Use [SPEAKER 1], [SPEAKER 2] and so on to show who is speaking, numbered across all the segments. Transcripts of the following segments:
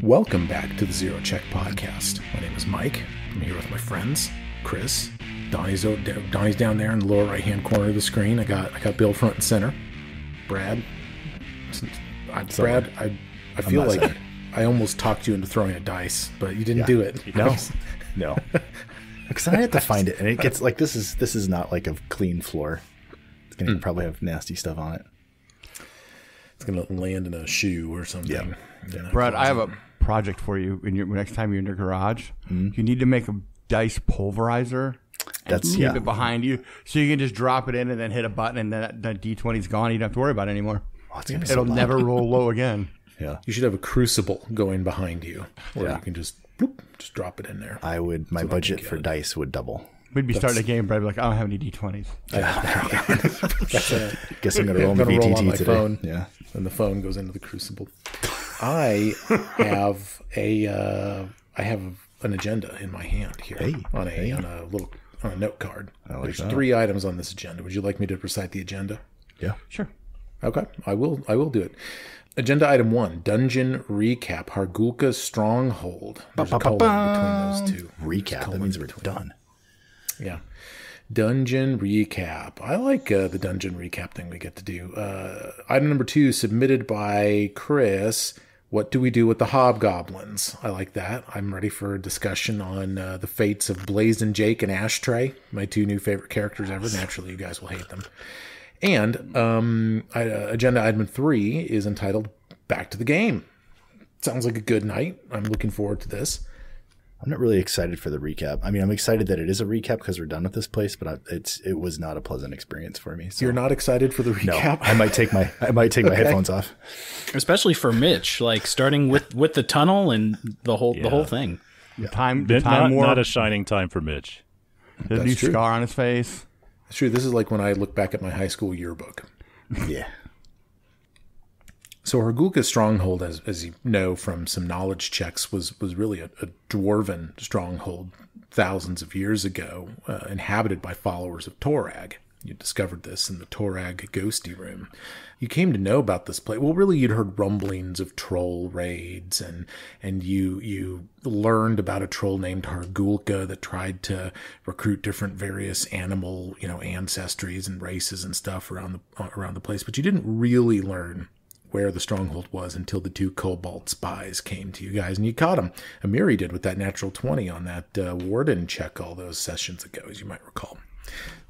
[SPEAKER 1] Welcome back to the Zero Check Podcast. My name is Mike. I'm here with my friends, Chris. Donnie's down there in the lower right-hand corner of the screen. I got Bill front and center. Brad. I feel like I almost talked you into throwing a dice, but you didn't do it.
[SPEAKER 2] No. Because I had to find it, and it gets like this is not like a clean floor. It's gonna probably have nasty stuff on it.
[SPEAKER 1] It's gonna land in a shoe or something.
[SPEAKER 3] Yeah. Brad, I have a project for you. Next time you're in your garage, you need to make a dice pulverizer. Keep it behind you, so you can just drop it in and then hit a button, and then that D20's gone. You don't have to worry about it anymore.
[SPEAKER 2] Oh,
[SPEAKER 3] it'll never roll low again.
[SPEAKER 2] Yeah,
[SPEAKER 1] you should have a crucible going behind you, where you can just drop it in there.
[SPEAKER 2] My budget for dice would double.
[SPEAKER 3] We'd be starting a game, but I'd be like, I don't have any D20s.
[SPEAKER 2] Guess I'm gonna roll my
[SPEAKER 1] VTT on my
[SPEAKER 2] today.
[SPEAKER 1] phone.
[SPEAKER 2] Yeah,
[SPEAKER 1] and the phone goes into the crucible. I have an agenda in my hand here on a note card. There's 3 items on this agenda. Would you like me to recite the agenda?
[SPEAKER 2] Yeah,
[SPEAKER 3] sure.
[SPEAKER 1] Okay, I will do it. Agenda item 1: Dungeon recap. Hargulka Stronghold. There's a colon between those two.
[SPEAKER 2] Recap. That means we're done.
[SPEAKER 1] Yeah. Dungeon recap. I like the dungeon recap thing we get to do. Item number 2, submitted by Chris. What do we do with the hobgoblins? I like that. I'm ready for a discussion on the fates of Blazin' Jake and Ashtray, my 2 new favorite characters ever. Naturally, you guys will hate them. And agenda item 3 is entitled Back to the Game. Sounds like a good night. I'm looking forward to this.
[SPEAKER 2] I'm not really excited for the recap. I mean, I'm excited that it is a recap because we're done with this place, but it was not a pleasant experience for me. So.
[SPEAKER 1] You're not excited for the recap?
[SPEAKER 2] No, I might take my headphones off.
[SPEAKER 4] Especially for Mitch, like starting with the tunnel and the whole thing.
[SPEAKER 3] Yeah. The time
[SPEAKER 5] not a shining time for Mitch.
[SPEAKER 3] The new scar on his face.
[SPEAKER 1] That's true. This is like when I look back at my high school yearbook.
[SPEAKER 2] Yeah.
[SPEAKER 1] So Hargulka Stronghold, as you know from some knowledge checks, was really a dwarven stronghold thousands of years ago, inhabited by followers of Torag. You discovered this in the Torag Ghosty Room. You came to know about this place. Well, really, you'd heard rumblings of troll raids, and you learned about a troll named Hargulka that tried to recruit different various animal, ancestries and races and stuff around the place. But you didn't really learn where the stronghold was until the 2 Cobalt spies came to you guys, and you caught them. Amiri did with that natural 20 on that warden check all those sessions ago, as you might recall.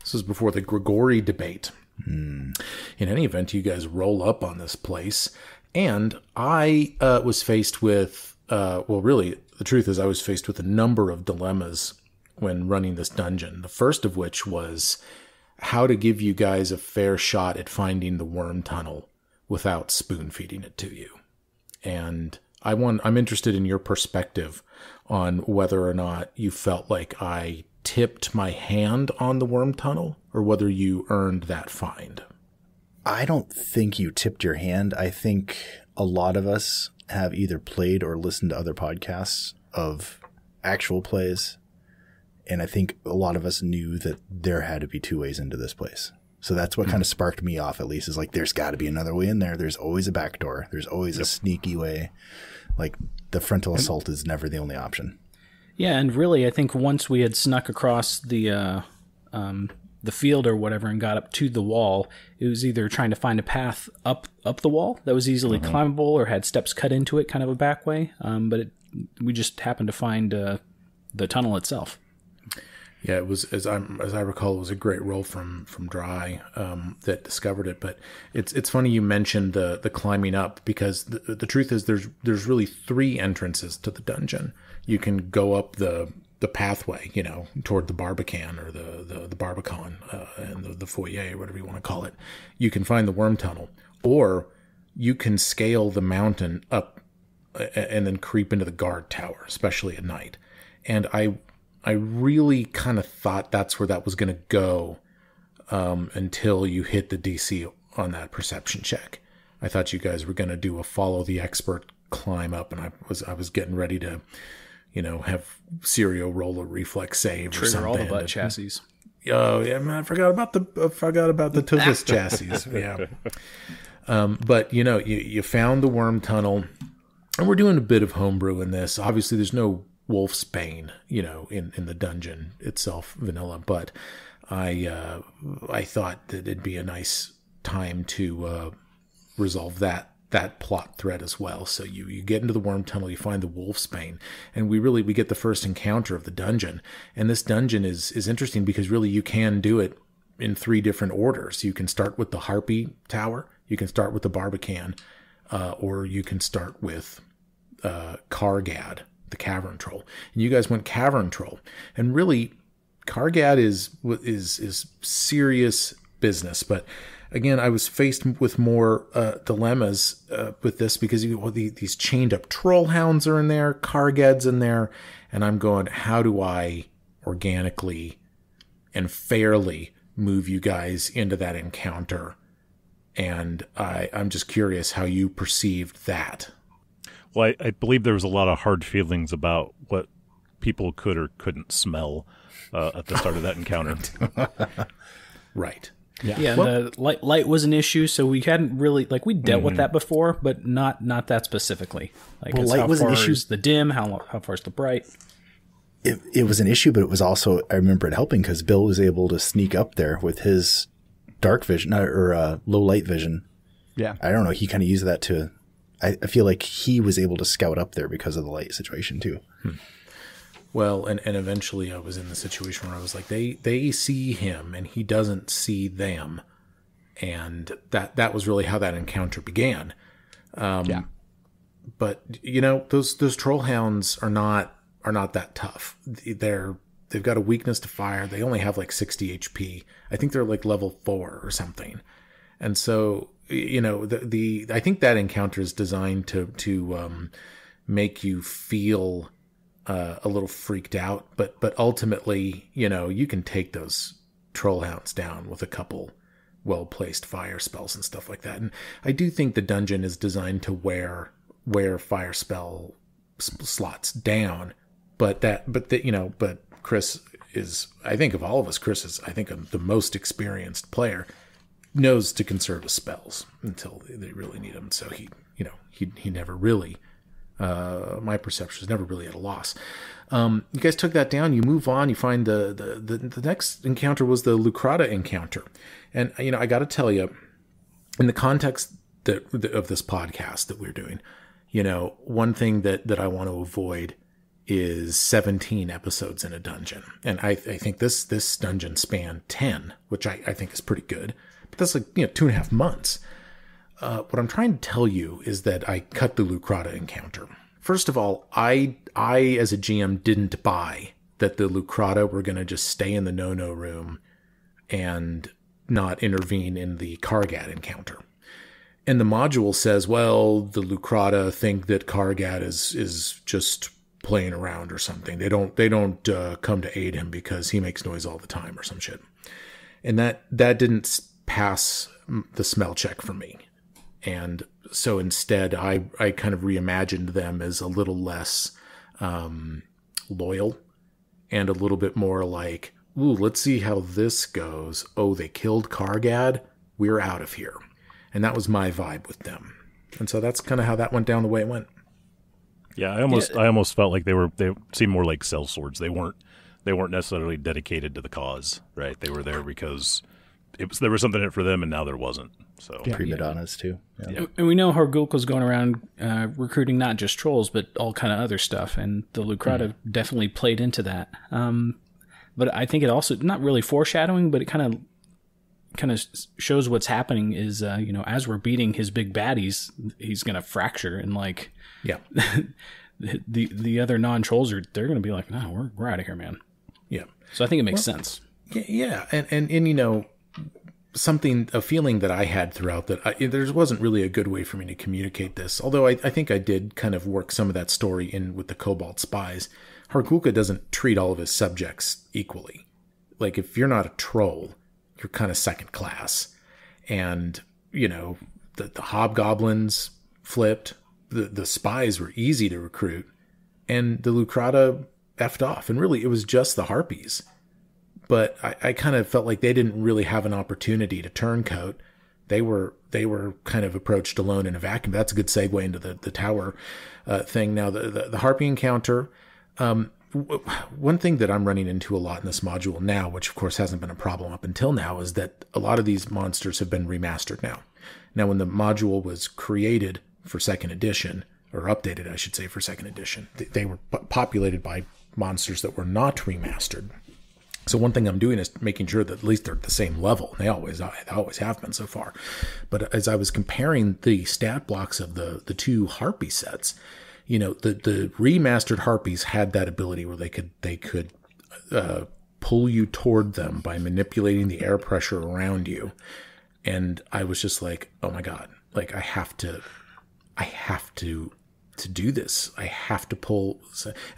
[SPEAKER 1] This was before the Grigori debate. In any event, you guys roll up on this place, and I was faced with, really, the truth is I was faced with a number of dilemmas when running this dungeon. The first of which was how to give you guys a fair shot at finding the worm tunnel without spoon feeding it to you. And I'm interested in your perspective on whether or not you felt like I tipped my hand on the worm tunnel or whether you earned that find.
[SPEAKER 2] I don't think you tipped your hand. I think a lot of us have either played or listened to other podcasts of actual plays. And I think a lot of us knew that there had to be 2 ways into this place. So that's what kind of sparked me off, at least, is like, there's got to be another way in there. There's always a back door. There's always a sneaky way. Like, the frontal assault is never the only option.
[SPEAKER 4] Yeah, and really, I think once we had snuck across the field or whatever and got up to the wall, it was either trying to find a path up the wall that was easily climbable or had steps cut into it, kind of a back way. But we just happened to find the tunnel itself.
[SPEAKER 1] Yeah, it was, as I recall, it was a great roll from Dry that discovered it. But it's funny you mentioned the climbing up, because the truth is there's really 3 entrances to the dungeon. You can go up the pathway, toward the Barbican or the Barbican and the foyer, or whatever you want to call it. You can find the worm tunnel, or you can scale the mountain up and then creep into the guard tower, especially at night. And I really kind of thought that's where that was going to go until you hit the DC on that perception check. I thought you guys were going to do a follow the expert climb up, and I was getting ready to, have serial roll a reflex save or something.
[SPEAKER 4] Trigger all the butt chassis.
[SPEAKER 1] Oh yeah, man, I forgot about the Tufus chassis. Yeah, but you found the worm tunnel. And we're doing a bit of homebrew in this. Obviously, there's no wolf's bane, in the dungeon itself, vanilla. But I thought that it'd be a nice time to resolve that plot thread as well. So you get into the worm tunnel, you find the wolf's bane, and we get the first encounter of the dungeon. And this dungeon is interesting because really you can do it in 3 different orders. You can start with the Harpy Tower, you can start with the Barbican, or you can start with Kargad, the Cavern Troll. And you guys went Cavern Troll. And really, Kargad is serious business. But again, I was faced with more dilemmas with this because these chained up troll hounds are in there, Kargad's in there, and I'm going, how do I organically and fairly move you guys into that encounter? And I'm just curious how you perceived that.
[SPEAKER 5] Well, I believe there was a lot of hard feelings about what people could or couldn't smell at the start of that encounter.
[SPEAKER 1] Right.
[SPEAKER 4] Yeah. The light was an issue, so we hadn't really we dealt with that before, but not that specifically.
[SPEAKER 2] Light was an issue.
[SPEAKER 4] The dim, how far is the bright?
[SPEAKER 2] It was an issue, but it was also, I remember it helping because Bill was able to sneak up there with his dark vision or low light vision.
[SPEAKER 3] Yeah.
[SPEAKER 2] I don't know. He kind of used that to. I feel like he was able to scout up there because of the light situation too.
[SPEAKER 1] Well, and eventually I was in the situation where I was like, they see him and he doesn't see them. And that was really how that encounter began.
[SPEAKER 3] Yeah.
[SPEAKER 1] But those troll hounds are not that tough. They've got a weakness to fire. They only have 60 HP. I think they're level 4 or something. And so, I think that encounter is designed to make you feel a little freaked out, but ultimately, you can take those troll hounds down with a couple well-placed fire spells and stuff like that. And I do think the dungeon is designed to wear fire spell slots down, but Chris is, I think of all of us, Chris is, I think, the most experienced player, knows to conserve his spells until they really need them. So he never really, my perception is never really at a loss. You guys took that down. You move on. You find the next encounter was the Lucrata encounter, and I got to tell you, in the context of this podcast that we're doing, one thing that I want to avoid is 17 episodes in a dungeon, and I think this dungeon spanned 10, which I think is pretty good. But that's 2.5 months. What I'm trying to tell you is that I cut the Lucrata encounter. First of all, I as a GM didn't buy that the Lucrata were going to just stay in the no-no room and not intervene in the Kargad encounter. And the module says, well, the Lucrata think that Kargad is just playing around or something. They don't come to aid him because he makes noise all the time or some shit. And that didn't pass the smell check for me. And so instead, I kind of reimagined them as a little less loyal and a little bit more like, ooh, let's see how this goes. Oh, they killed Kargad? We're out of here. And that was my vibe with them. And so that's kind of how that went down the way it went.
[SPEAKER 5] Yeah, I almost felt like they seemed more like sellswords. They weren't necessarily dedicated to the cause, right? They were there because there was something in it for them, and now there wasn't. So
[SPEAKER 2] prima donnas too.
[SPEAKER 4] Yeah. And we know Hargulka's going around recruiting not just trolls, but all kind of other stuff, and the Lucrata definitely played into that. But I think it also, not really foreshadowing, but it kind of shows what's happening is, as we're beating his big baddies, he's going to fracture, and the other non-trolls they're going to be like, no, we're out of here, man.
[SPEAKER 1] Yeah.
[SPEAKER 4] So I think it makes sense.
[SPEAKER 1] Yeah. And a feeling that I had throughout that there wasn't really a good way for me to communicate this. Although I think I did kind of work some of that story in with the Cobalt spies. Hargulka doesn't treat all of his subjects equally. Like, if you're not a troll, you're kind of second class. And, the hobgoblins flipped. The spies were easy to recruit. And the Lucrata effed off. And really, it was just the harpies. But I kind of felt like they didn't really have an opportunity to turncoat They were kind of approached alone in a vacuum. That's a good segue into the tower thing. Now, the Harpy encounter, one thing that I'm running into a lot in this module now, which of course hasn't been a problem up until now, is that a lot of these monsters have been remastered now. Now, when the module was created for 2nd edition, or updated, I should say, for 2nd edition, they were populated by monsters that were not remastered. So one thing I'm doing is making sure that at least they're at the same level. They always have been so far. But as I was comparing the stat blocks of the 2 Harpy sets, you know, the remastered Harpies had that ability where they could pull you toward them by manipulating the air pressure around you. And I was just like, oh my God, like I have to do this. I have to pull.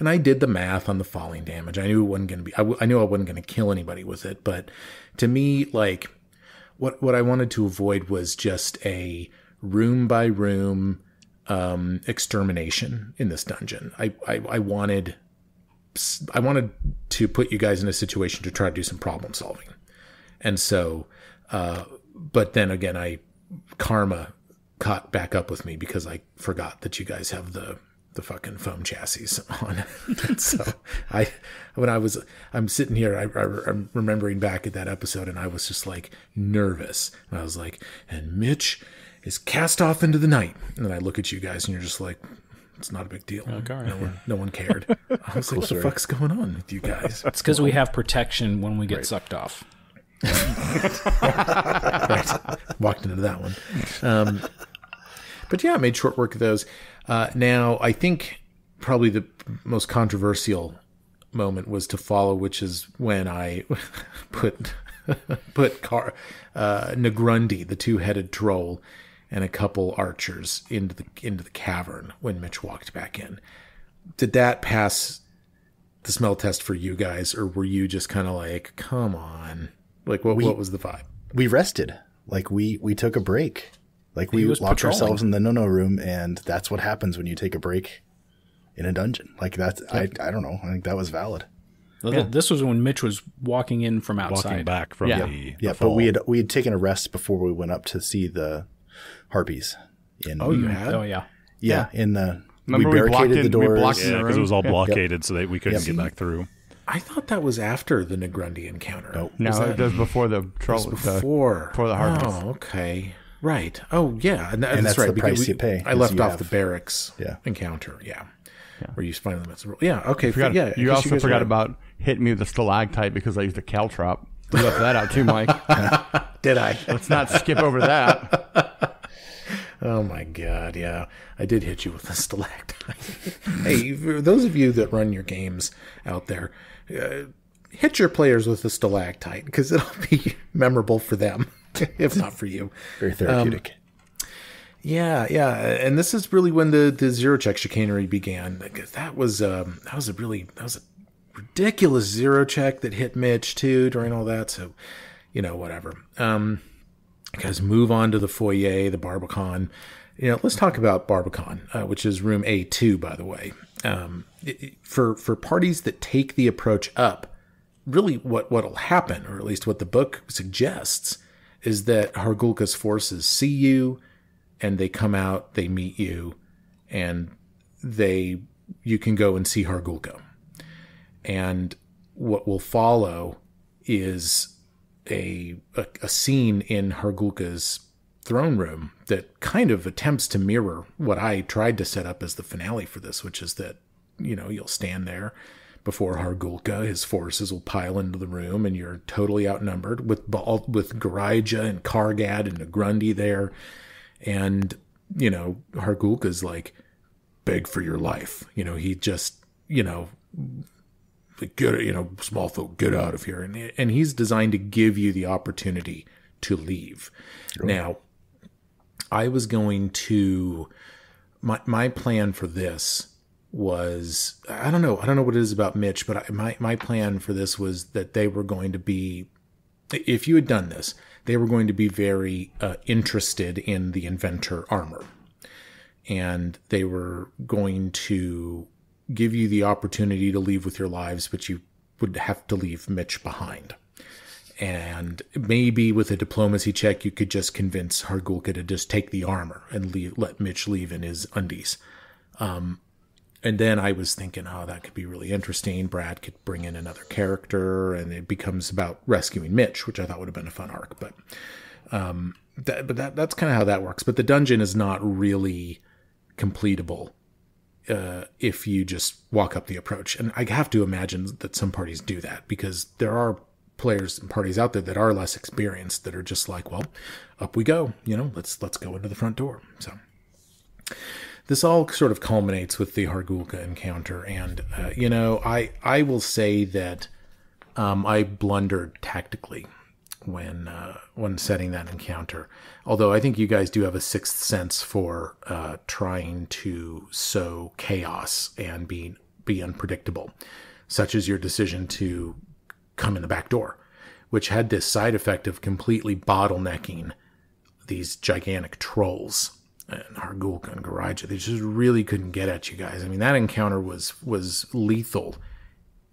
[SPEAKER 1] And I did the math on the falling damage. I knew it wasn't going to be, I knew I wasn't going to kill anybody with it. But to me, like what I wanted to avoid was just a room by room extermination in this dungeon. I wanted to put you guys in a situation to try to do some problem solving. And so, but then again, karma caught back up with me because I forgot that you guys have the fucking foam chassis on. So I'm sitting here, I'm remembering back at that episode, and I was just like nervous. And I was like, and Mitch is cast off into the night. And then I look at you guys and you're just like, it's not a big deal. Okay. No one cared. I was like, what the fuck's going on with you guys?
[SPEAKER 4] It's because we have protection when we get sucked off.
[SPEAKER 1] Right. Walked into that one. But yeah, I made short work of those. Now, I think probably the most controversial moment was to follow, which is when I put Negrundi, the 2-headed troll, and a couple archers into the cavern when Mitch walked back in. Did that pass the smell test for you guys, or were you just kind of like, come on? Like, what was the vibe?
[SPEAKER 2] We rested. Like, we took a break. Like, we locked ourselves in the no-no room, and that's what happens when you take a break in a dungeon. Like, that's, I don't know. I think that was valid.
[SPEAKER 4] Yeah. This was when Mitch was walking in from outside.
[SPEAKER 5] Walking back from the
[SPEAKER 2] but
[SPEAKER 5] fall.
[SPEAKER 2] we had taken a rest before we went up to see the Harpies.
[SPEAKER 1] You had?
[SPEAKER 4] Oh, yeah.
[SPEAKER 2] Yeah, in the...
[SPEAKER 3] Remember
[SPEAKER 2] we barricaded the doors.
[SPEAKER 5] Because it was all blockaded so that we couldn't get back through.
[SPEAKER 1] I thought that was after the Negrundi encounter.
[SPEAKER 3] No, it was before the troll.
[SPEAKER 1] Before
[SPEAKER 3] the Harpies.
[SPEAKER 1] Oh, okay. Right. Oh, yeah. And
[SPEAKER 2] that's
[SPEAKER 1] right.
[SPEAKER 2] the price you pay.
[SPEAKER 1] I left off the barracks encounter. Yeah. Where you finally met some... Yeah, okay.
[SPEAKER 3] You also forgot about hitting me with a stalactite because I used a caltrop. You left that out too, Mike.
[SPEAKER 1] Did I?
[SPEAKER 3] Let's not skip over that.
[SPEAKER 1] Oh, my God. Yeah. I did hit you with a stalactite. Hey, for those of you that run your games out there, hit your players with a stalactite because it'll be memorable for them, if not for you.
[SPEAKER 2] Very therapeutic.
[SPEAKER 1] Yeah. And this is really when the zero check chicanery began. Because that was a ridiculous zero check that hit Mitch too during all that. So, whatever. Guys, move on to the foyer, the Barbican. Let's talk about Barbican, which is room A2, by the way. For parties that take the approach up, really what'll happen, or at least what the book suggests, is that Hargulka's forces see you, and they come out, they meet you, and you can go and see Hargulka. And what will follow is a scene in Hargulka's throne room that kind of attempts to mirror what I tried to set up as the finale for this, which is that, you'll stand there before Hargulka, his forces will pile into the room, and you're totally outnumbered with Garija and Kargad and Negrundi there. And, Hargulka's like, beg for your life. He just, small folk, get out of here. And he's designed to give you the opportunity to leave. Sure. Now, I was going to, my plan for this was, I don't know what it is about Mitch, but my plan for this was that they were going to be, if you had done this, they were going to be very interested in the inventor armor. And they were going to give you the opportunity to leave with your lives, but you would have to leave Mitch behind. And maybe with a diplomacy check, you could just convince Hargulka to just take the armor and let Mitch leave in his undies. And then I was thinking, oh, that could be really interesting. Brad could bring in another character, and it becomes about rescuing Mitch, which I thought would have been a fun arc. But that's kind of how that works. But the dungeon is not really completable if you just walk up the approach. And I have to imagine that some parties do that, because there are players and parties out there that are less experienced that are just like, well, up we go. Let's go into the front door. So this all sort of culminates with the Hargulka encounter. And, I will say that I blundered tactically when setting that encounter. Although I think you guys do have a sixth sense for trying to sow chaos and be unpredictable, such as your decision to come in the back door, which had this side effect of completely bottlenecking these gigantic trolls. And Hargulka and Garaja, they just really couldn't get at you guys. I mean, that encounter was lethal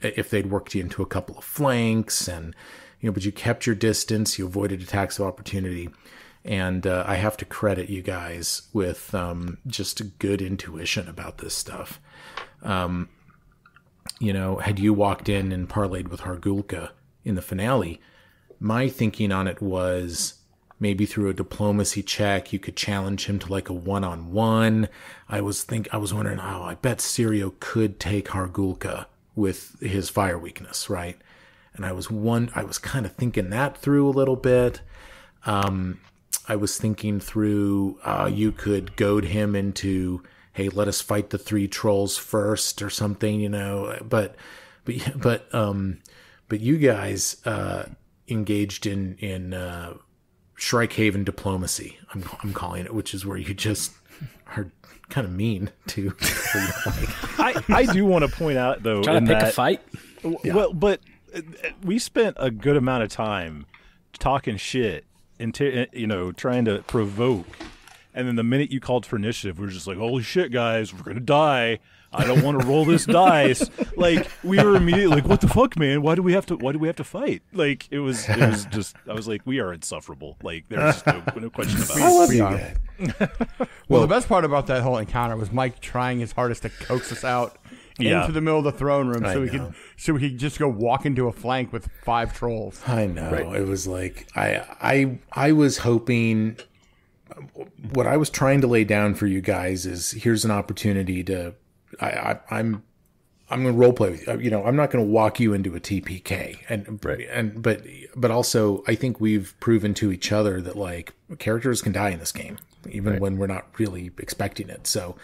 [SPEAKER 1] if they'd worked you into a couple of flanks, and but you kept your distance, you avoided attacks of opportunity, and I have to credit you guys with just a good intuition about this stuff. Had you walked in and parlayed with Hargulka in the finale, my thinking on it was, maybe through a diplomacy check, you could challenge him to like a one-on-one. I was wondering, I bet Sirio could take Hargulka with his fire weakness, right? And I was kind of thinking that through a little bit. I was thinking through, you could goad him into, hey, let us fight the 3 trolls first or something, But you guys engaged in Shrikehaven diplomacy, I'm calling it, which is where you just are kind of mean to.
[SPEAKER 5] I do want to point out, though,
[SPEAKER 4] trying to pick a fight.
[SPEAKER 5] Well, but we spent a good amount of time talking shit and trying to provoke, and then the minute you called for initiative, we were just like, "Holy shit, guys, we're gonna die! I don't want to roll this dice." Like, we were immediately like, "What the fuck, man? Why do we have to fight?" Like, it was just, I was like, we are insufferable. Like, there's just no question about it.
[SPEAKER 2] I love you guys.
[SPEAKER 3] Well, the best part about that whole encounter was Mike trying his hardest to coax us out into the middle of the throne room so we could just go walk into a flank with 5 trolls.
[SPEAKER 1] I know. Right. It was like, I was hoping, what I was trying to lay down for you guys is, here's an opportunity to, I'm going to role play with you. I'm not going to walk you into a TPK, but also I think we've proven to each other that like characters can die in this game, even when we're not really expecting it. So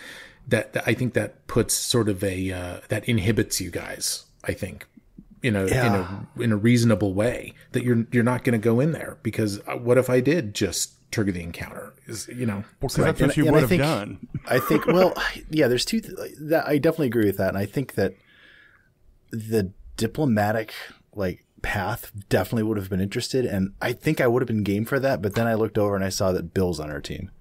[SPEAKER 1] that I think that puts sort of that inhibits you guys, I think, in a reasonable way, that you're not going to go in there, because what if I did just trigger the encounter?
[SPEAKER 3] Because that's what you would have done.
[SPEAKER 2] I think, there's two that I definitely agree with that, and I think that the diplomatic path definitely would have been interested, and I think I would have been game for that. But then I looked over and I saw that Bill's on our team,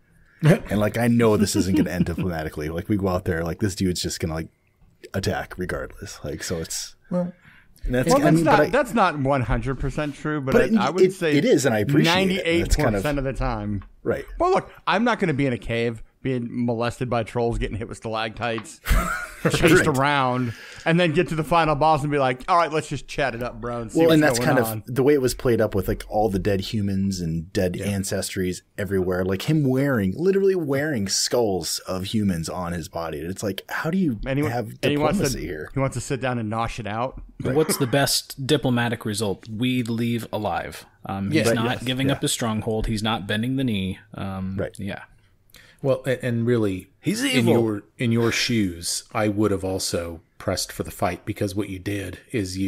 [SPEAKER 2] and I know this isn't going to end diplomatically. We go out there, this dude's just going to attack regardless. So it's
[SPEAKER 3] that's not 100% true, but I would say
[SPEAKER 2] it is, and I appreciate
[SPEAKER 3] 98% of the time.
[SPEAKER 2] Right.
[SPEAKER 3] Well, look, I'm not going to be in a cave being molested by trolls, getting hit with stalactites, chased around, and then get to the final boss and be like, all right, let's just chat it up, bro. And see what's
[SPEAKER 2] that's
[SPEAKER 3] going
[SPEAKER 2] kind
[SPEAKER 3] on.
[SPEAKER 2] of the way it was played up with all the dead humans and dead ancestries everywhere. Him literally wearing skulls of humans on his body. It's how do you have diplomacy here?
[SPEAKER 3] He wants to sit down and nosh it out.
[SPEAKER 4] Right. What's the best diplomatic result? We leave alive. He's not giving up his stronghold. He's not bending the knee.
[SPEAKER 2] Right.
[SPEAKER 4] Yeah.
[SPEAKER 1] Well, and really,
[SPEAKER 2] he's evil.
[SPEAKER 1] In your shoes, I would have also pressed for the fight, because what you did is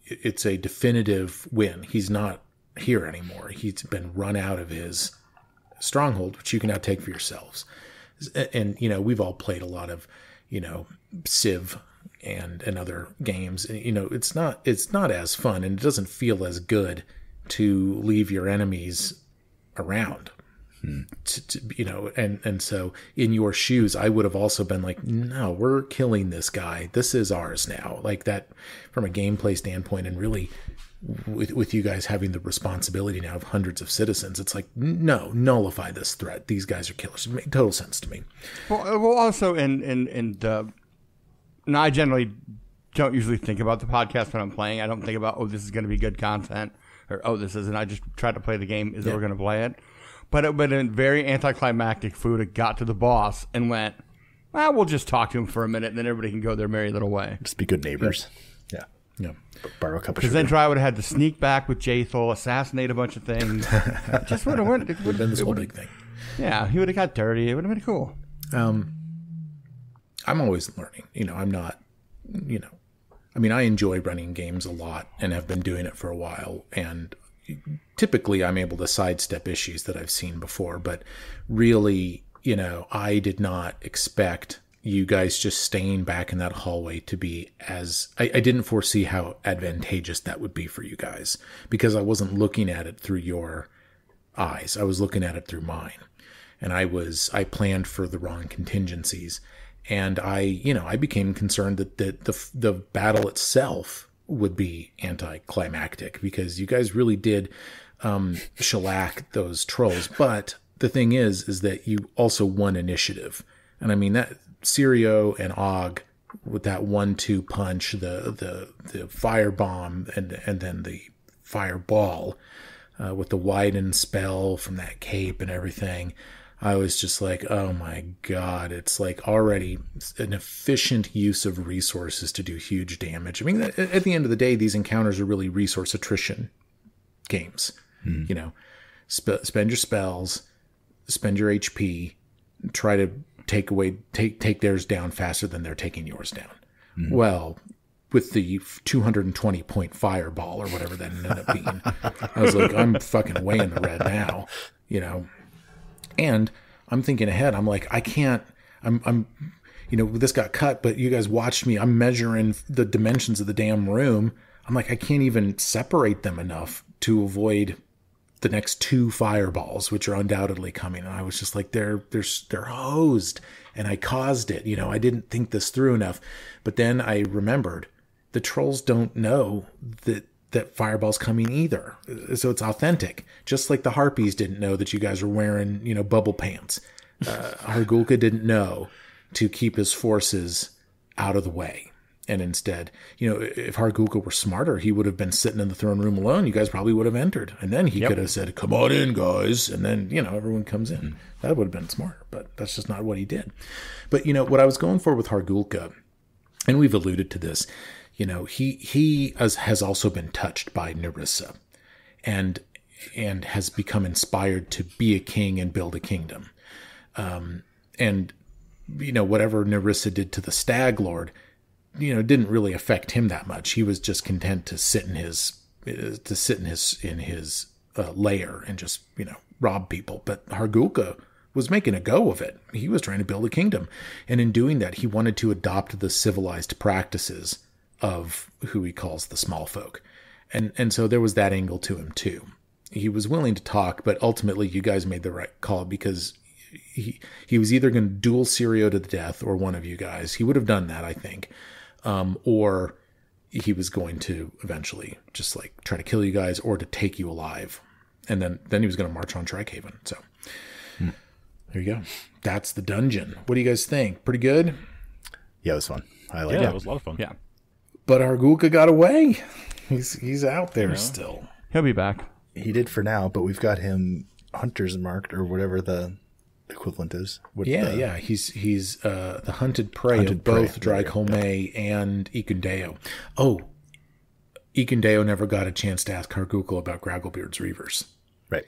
[SPEAKER 1] it's a definitive win. He's not here anymore. He's been run out of his stronghold, which you can now take for yourselves. And we've all played a lot of Civ and other games. It's not as fun, and it doesn't feel as good to leave your enemies around. And so in your shoes, I would have also been like, no, we're killing this guy. This is ours now. That from a gameplay standpoint, and really with you guys having the responsibility now of hundreds of citizens, it's like, no, nullify this threat. These guys are killers. It makes total sense to me.
[SPEAKER 3] Well, also, now I generally don't usually think about the podcast when I'm playing. I don't think about, this is going to be good content, or this isn't. I just try to play the game as we're going to play it. But in very anticlimactic, Fuda got to the boss and went, well, we'll just talk to him for a minute, and then everybody can go their merry little way.
[SPEAKER 2] Just be good neighbors. Yeah. Borrow a cup of
[SPEAKER 3] Because then Dry would have had to sneak back with Jathal, assassinate a bunch of things. Just would have went. It would
[SPEAKER 1] have been this whole big thing.
[SPEAKER 3] Yeah, he would have got dirty. It would have been cool.
[SPEAKER 1] I'm always learning. I'm not, I enjoy running games a lot and have been doing it for a while. And typically I'm able to sidestep issues that I've seen before. But really, I did not expect you guys just staying back in that hallway to be I didn't foresee how advantageous that would be for you guys, because I wasn't looking at it through your eyes. I was looking at it through mine, and I planned for the wrong contingencies. And I became concerned that the battle itself would be anticlimactic, because you guys really did shellac those trolls. But the thing is that you also won initiative. And I mean, that Sirio and Og with that 1-2 punch, the fire bomb and then the fireball with the widen spell from that cape and everything. I was just like, oh my God, it's like already an efficient use of resources to do huge damage. I mean, at the end of the day, these encounters are really resource attrition games. Spend your spells, spend your HP, try to take theirs down faster than they're taking yours down. Well, with the 220 point fireball or whatever that ended up being, I was like, I'm fucking way in the red now, And I'm thinking ahead. I'm like, I can't, this got cut, but you guys watched me. I'm measuring the dimensions of the damn room. I'm like, I can't even separate them enough to avoid the next 2 fireballs, which are undoubtedly coming. And I was just like, they're hosed, and I caused it. I didn't think this through enough. But then I remembered the trolls don't know that fireball's coming either. So it's authentic. Just like the harpies didn't know that you guys were wearing, bubble pants. Hargulka didn't know to keep his forces out of the way. And instead, if Hargulka were smarter, he would have been sitting in the throne room alone. You guys probably would have entered. And then he could have said, come on in, guys. And then, everyone comes in. That would have been smarter, but that's just not what he did. But, what I was going for with Hargulka, and we've alluded to this, he has also been touched by Nerissa and has become inspired to be a king and build a kingdom. And whatever Nerissa did to the Stag Lord, didn't really affect him that much. He was just content to sit in his lair and just, rob people. But Hargulka was making a go of it. He was trying to build a kingdom. And in doing that, he wanted to adopt the civilized practices of who he calls the small folk. And so there was that angle to him too. He was willing to talk, but ultimately you guys made the right call, because he was either going to duel Sirio to the death, or one of you guys. He would have done that, I think. Or he was going to eventually just like try to kill you guys or to take you alive. And then he was going to march on Trikehaven. So there you go. That's the dungeon. What do you guys think? Pretty good?
[SPEAKER 2] Yeah, it was fun. I liked it.
[SPEAKER 5] Yeah, it was a lot of fun.
[SPEAKER 3] Yeah.
[SPEAKER 1] But Hargulka got away. He's out there still.
[SPEAKER 3] He'll be back.
[SPEAKER 2] He did for now, but we've got him hunters marked, or whatever the equivalent is.
[SPEAKER 1] He's the hunted prey of both Drycolme and Ikundeo. Oh, Ikundeo never got a chance to ask Hargulka about Gragglebeard's Reavers.
[SPEAKER 2] Right.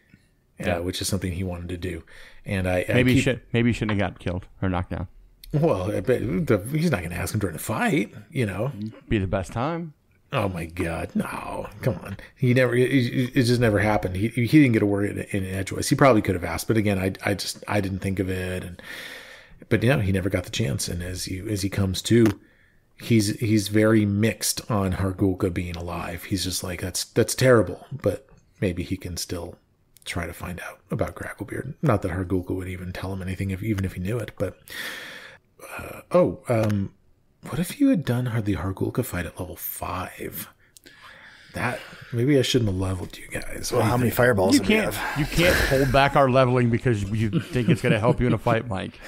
[SPEAKER 1] Which is something he wanted to do. And
[SPEAKER 3] maybe he shouldn't have got killed or knocked down.
[SPEAKER 1] Well, he's not going to ask him during the fight,
[SPEAKER 3] Be the best time.
[SPEAKER 1] Oh my God, no! Come on, it just never happened. He didn't get a word in edgewise. He probably could have asked, but again, I didn't think of it. But he never got the chance. And as he comes to, he's very mixed on Hargulka being alive. He's just like, that's terrible, but maybe he can still try to find out about Gragglebeard. Not that Hargulka would even tell him anything even if he knew it, but what if you had done the Hargulka fight at level 5? Maybe I shouldn't have leveled you guys.
[SPEAKER 2] Well, how many fireballs do we have?
[SPEAKER 3] You can't hold back our leveling because you think it's going to help you in a fight, Mike.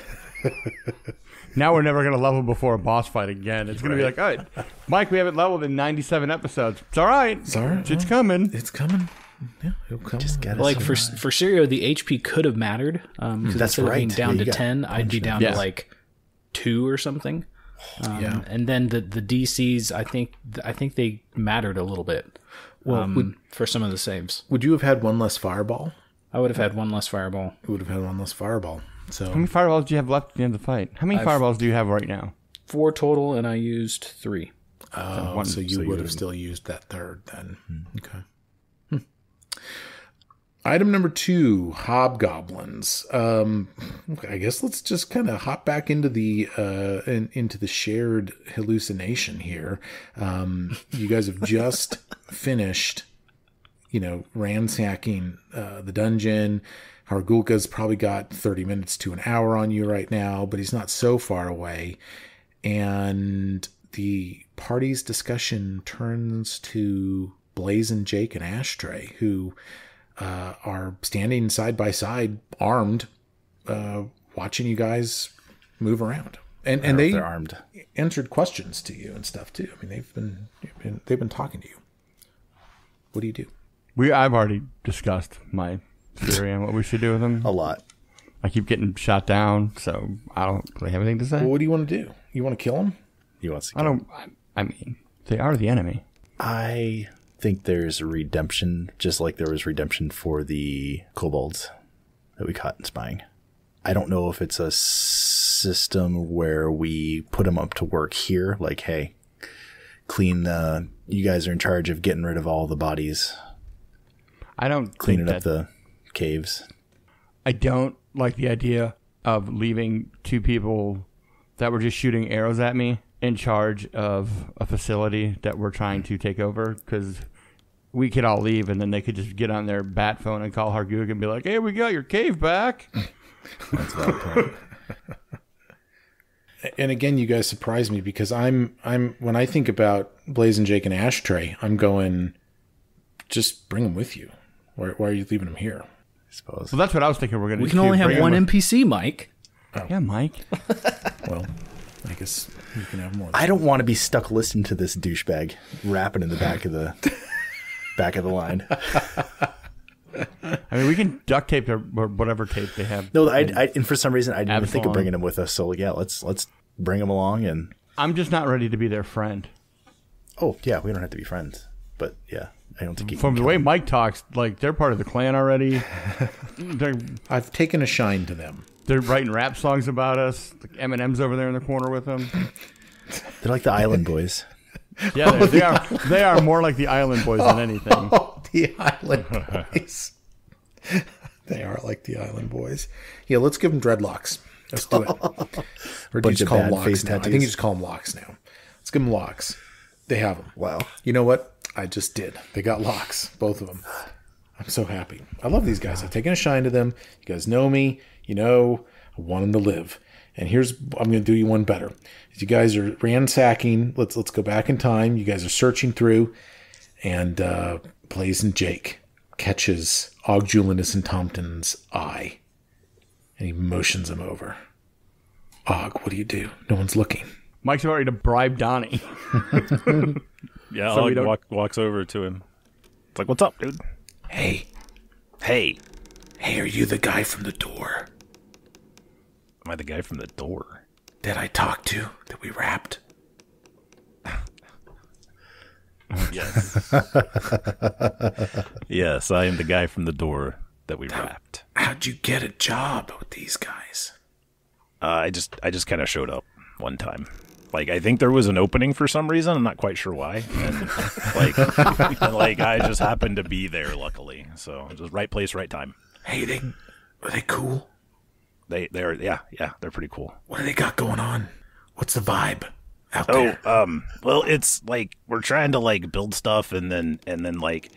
[SPEAKER 3] Now we're never going to level before a boss fight again. It's going to be like, all right, Mike, we haven't leveled in 97 episodes. It's all right.
[SPEAKER 1] It's all right.
[SPEAKER 3] It's coming.
[SPEAKER 1] It's coming. Yeah, it'll come.
[SPEAKER 2] Just get us
[SPEAKER 4] Like for Sirio, the HP could have mattered. Because
[SPEAKER 2] That's
[SPEAKER 4] instead of
[SPEAKER 2] right.
[SPEAKER 4] being down
[SPEAKER 2] Yeah,
[SPEAKER 4] to
[SPEAKER 2] you got
[SPEAKER 4] 10, I'd be down to like 2 or something. And then the DCs, I think they mattered a little bit. For some of the saves.
[SPEAKER 1] Would you have had one less fireball?
[SPEAKER 4] I would have had one less fireball.
[SPEAKER 1] You would have had one less fireball. So
[SPEAKER 3] How many fireballs do you have left at the end of the fight? How many fireballs do you have right now?
[SPEAKER 4] 4 total, and I used 3.
[SPEAKER 1] so you would have still used that third then. Okay. Item number 2, hobgoblins. I guess let's just kind of hop back into the shared hallucination here. You guys have just finished, ransacking the dungeon. Hargulka's probably got 30 minutes to an hour on you right now, but he's not so far away. And the party's discussion turns to Blazin', Jake, and Ashtray, who are standing side by side, armed, watching you guys move around. And they're
[SPEAKER 2] armed.
[SPEAKER 1] Answered questions to you and stuff too. I mean, they've been talking to you. What do you do?
[SPEAKER 3] I've already discussed my theory on what we should do with them.
[SPEAKER 2] A lot.
[SPEAKER 3] I keep getting shot down, so I don't really have anything to say.
[SPEAKER 1] Well, what do you want to do? You want to kill them?
[SPEAKER 2] He wants to
[SPEAKER 3] I don't. I mean, they are the enemy.
[SPEAKER 2] I think there's a redemption, just like there was redemption for the kobolds that we caught in spying. I don't know if it's a system where we put them up to work here, like, hey, you guys are in charge of getting rid of all the bodies.
[SPEAKER 3] I don't
[SPEAKER 2] cleaning up the caves.
[SPEAKER 3] I don't like the idea of leaving 2 people that were just shooting arrows at me in charge of a facility that we're trying to take over, because we could all leave and then they could just get on their bat phone and call Hargulka and be like, hey, we got your cave back.
[SPEAKER 2] That's about point.
[SPEAKER 1] And again, you guys surprise me because I'm when I think about Blazin', Jake, and Ashtray, I'm going, just bring them with you. Why are you leaving them here?
[SPEAKER 2] I suppose.
[SPEAKER 3] Well, that's what I was thinking. We
[SPEAKER 4] can only have one NPC, Mike.
[SPEAKER 3] Oh. Yeah, Mike.
[SPEAKER 1] Well, I guess you can have more.
[SPEAKER 2] I don't want to be stuck listening to this douchebag rapping in the back of the line.
[SPEAKER 3] I mean, we can duct tape or whatever tape they have.
[SPEAKER 2] No, and for some reason I didn't even think of bringing him with us. So yeah, let's bring him along. And
[SPEAKER 3] I'm just not ready to be their friend.
[SPEAKER 2] Oh yeah, we don't have to be friends, but yeah, I don't think you
[SPEAKER 3] from the way Mike talks, like they're part of the clan already.
[SPEAKER 1] I've taken a shine to them.
[SPEAKER 3] They're writing rap songs about us. Like Eminem's over there in the corner with them.
[SPEAKER 2] They're like the Island Boys.
[SPEAKER 3] Yeah, they are more like the Island Boys than anything.
[SPEAKER 1] Oh, the Island Boys. They are like the Island Boys. Yeah, let's give them dreadlocks. Let's do it. Or do you just call them locks now? I think you just call them locks now. Let's give them locks. They have them.
[SPEAKER 2] Wow.
[SPEAKER 1] You know what? I just did. They got locks, both of them. I'm so happy. I love these guys. I've taken a shine to them. You guys know me. You know, I want them to live. And I'm going to do you one better. As you guys are ransacking, let's go back in time. You guys are searching through, and Blazin' Jake catches Ogjulinus and Tompton's eye, and he motions him over. Og, what do you do? No one's looking.
[SPEAKER 3] Mike's ready to bribe Donnie.
[SPEAKER 5] Yeah, so Og walks over to him. It's like, what's up, dude?
[SPEAKER 1] Hey, are you the guy from the door?
[SPEAKER 5] Am I the guy from the door?
[SPEAKER 1] That I talked to? That we rapped?
[SPEAKER 5] Yes. Yes, I am the guy from the door that we rapped.
[SPEAKER 1] How'd you get a job with these guys?
[SPEAKER 5] I just kind of showed up one time. Like, I think there was an opening for some reason. I'm not quite sure why. And, I just happened to be there, luckily. So it was right place, right time.
[SPEAKER 1] Hey, are they cool?
[SPEAKER 5] They're yeah, they're pretty cool.
[SPEAKER 1] What do they got going on? What's the vibe? out there?
[SPEAKER 5] Well, it's like we're trying to like build stuff and then like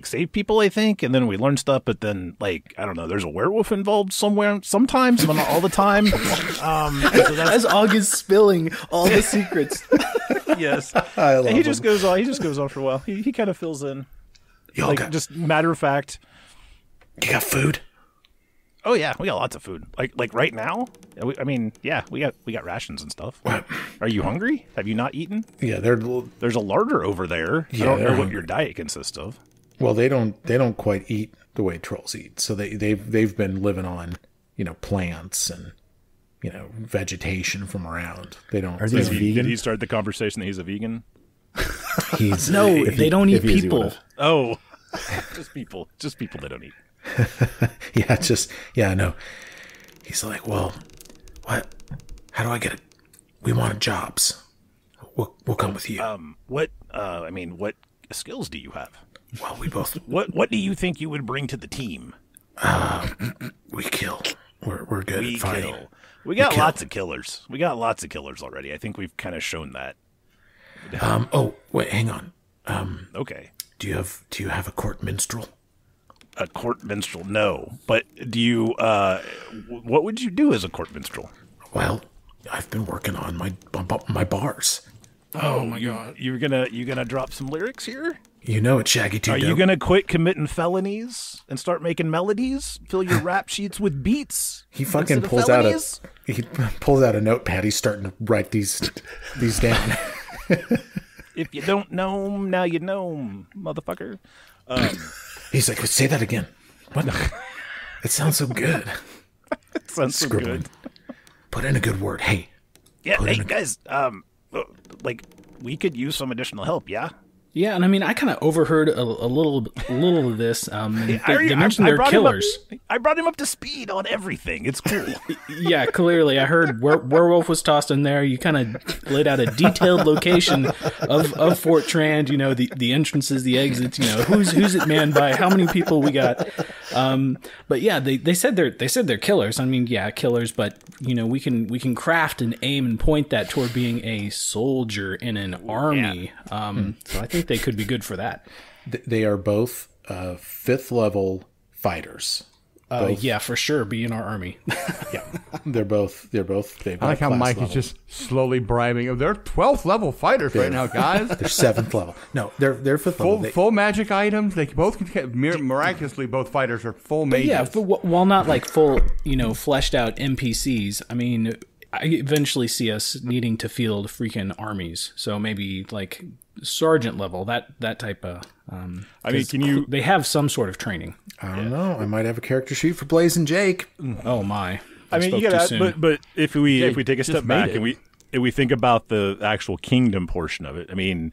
[SPEAKER 5] save people, I think, and then we learn stuff, but then like I don't know, there's a werewolf involved somewhere sometimes, but not all the time.
[SPEAKER 4] As Aug is spilling all the secrets.
[SPEAKER 5] Yes,
[SPEAKER 1] I love
[SPEAKER 5] he just goes on. He just goes on for a while. He kind of fills in.
[SPEAKER 1] Y'all
[SPEAKER 5] Like just matter of fact.
[SPEAKER 1] You got food?
[SPEAKER 5] Oh yeah, we got lots of food. Like right now. I mean, yeah, we got rations and stuff.
[SPEAKER 1] What?
[SPEAKER 5] Are you hungry? Have you not eaten?
[SPEAKER 1] Yeah,
[SPEAKER 5] There's a larder over there.
[SPEAKER 1] Yeah,
[SPEAKER 5] I don't know
[SPEAKER 1] they're
[SPEAKER 5] what your diet consists of.
[SPEAKER 1] well, they don't quite eat the way trolls eat. So they've been living on, plants and vegetation from around. They don't.
[SPEAKER 2] Are these vegan?
[SPEAKER 5] Did he start the conversation that he's a vegan?
[SPEAKER 4] No, they don't eat people.
[SPEAKER 5] Oh, just people that don't eat.
[SPEAKER 1] No. He's like, well, what? How do I get it? We wanted jobs. We'll come with you.
[SPEAKER 5] What skills do you have?
[SPEAKER 1] Well, we both.
[SPEAKER 5] What do you think you would bring to the team?
[SPEAKER 1] We kill. We're good at fighting.
[SPEAKER 5] Kill. We got lots of killers. We got lots of killers already. I think we've kind of shown that.
[SPEAKER 1] Oh, wait, hang on.
[SPEAKER 5] Okay.
[SPEAKER 1] Do you have a court minstrel?
[SPEAKER 5] A court minstrel? No. But do you? What would you do as a court minstrel?
[SPEAKER 1] Well, I've been working on my bars.
[SPEAKER 5] Oh my god! You're gonna drop some lyrics here?
[SPEAKER 1] You know it, Shaggy Two
[SPEAKER 5] Are you gonna quit committing felonies and start making melodies? Fill your rap sheets with beats.
[SPEAKER 1] He fucking pulls out a notepad. He's starting to write these down.
[SPEAKER 5] If you don't know 'em, now you know 'em, motherfucker.
[SPEAKER 1] He's like, say that again. What? It sounds so good.
[SPEAKER 5] It sounds so good.
[SPEAKER 1] Put in a good word. Hey.
[SPEAKER 5] Yeah, hey guys. Like we could use some additional help. Yeah.
[SPEAKER 4] Yeah, and I mean, I kind of overheard a little of this. They mentioned they're killers.
[SPEAKER 5] I brought him up to speed on everything. It's cool.
[SPEAKER 4] Yeah, clearly. I heard werewolf was tossed in there. You kind of laid out a detailed location of Fort Trand. The entrances, the exits. Who's it manned by? How many people we got? But yeah, they said they're killers. I mean, yeah, killers. But we can craft and aim and point that toward being a soldier in an army. Yeah. So I think they could be good for that.
[SPEAKER 1] They are both 5th level fighters.
[SPEAKER 4] Yeah, for sure. Be in our army.
[SPEAKER 1] Yeah, they're both. I
[SPEAKER 3] like how Mike is just slowly bribing them. They're 12th level fighters right now, guys.
[SPEAKER 1] They're 7th level. No, they're 5th level.
[SPEAKER 3] Full magic items. They both can miraculously. Both fighters are full mages.
[SPEAKER 4] Yeah, while not like full, fleshed out NPCs. I mean, I eventually see us needing to field freaking armies. So maybe like sergeant level, that type of.
[SPEAKER 5] I mean, can you?
[SPEAKER 4] They have some sort of training.
[SPEAKER 1] I don't know. I might have a character sheet for Blaze and Jake.
[SPEAKER 4] Oh my!
[SPEAKER 5] I mean, you got. But if we take a step back and we think about the actual kingdom portion of it, I mean,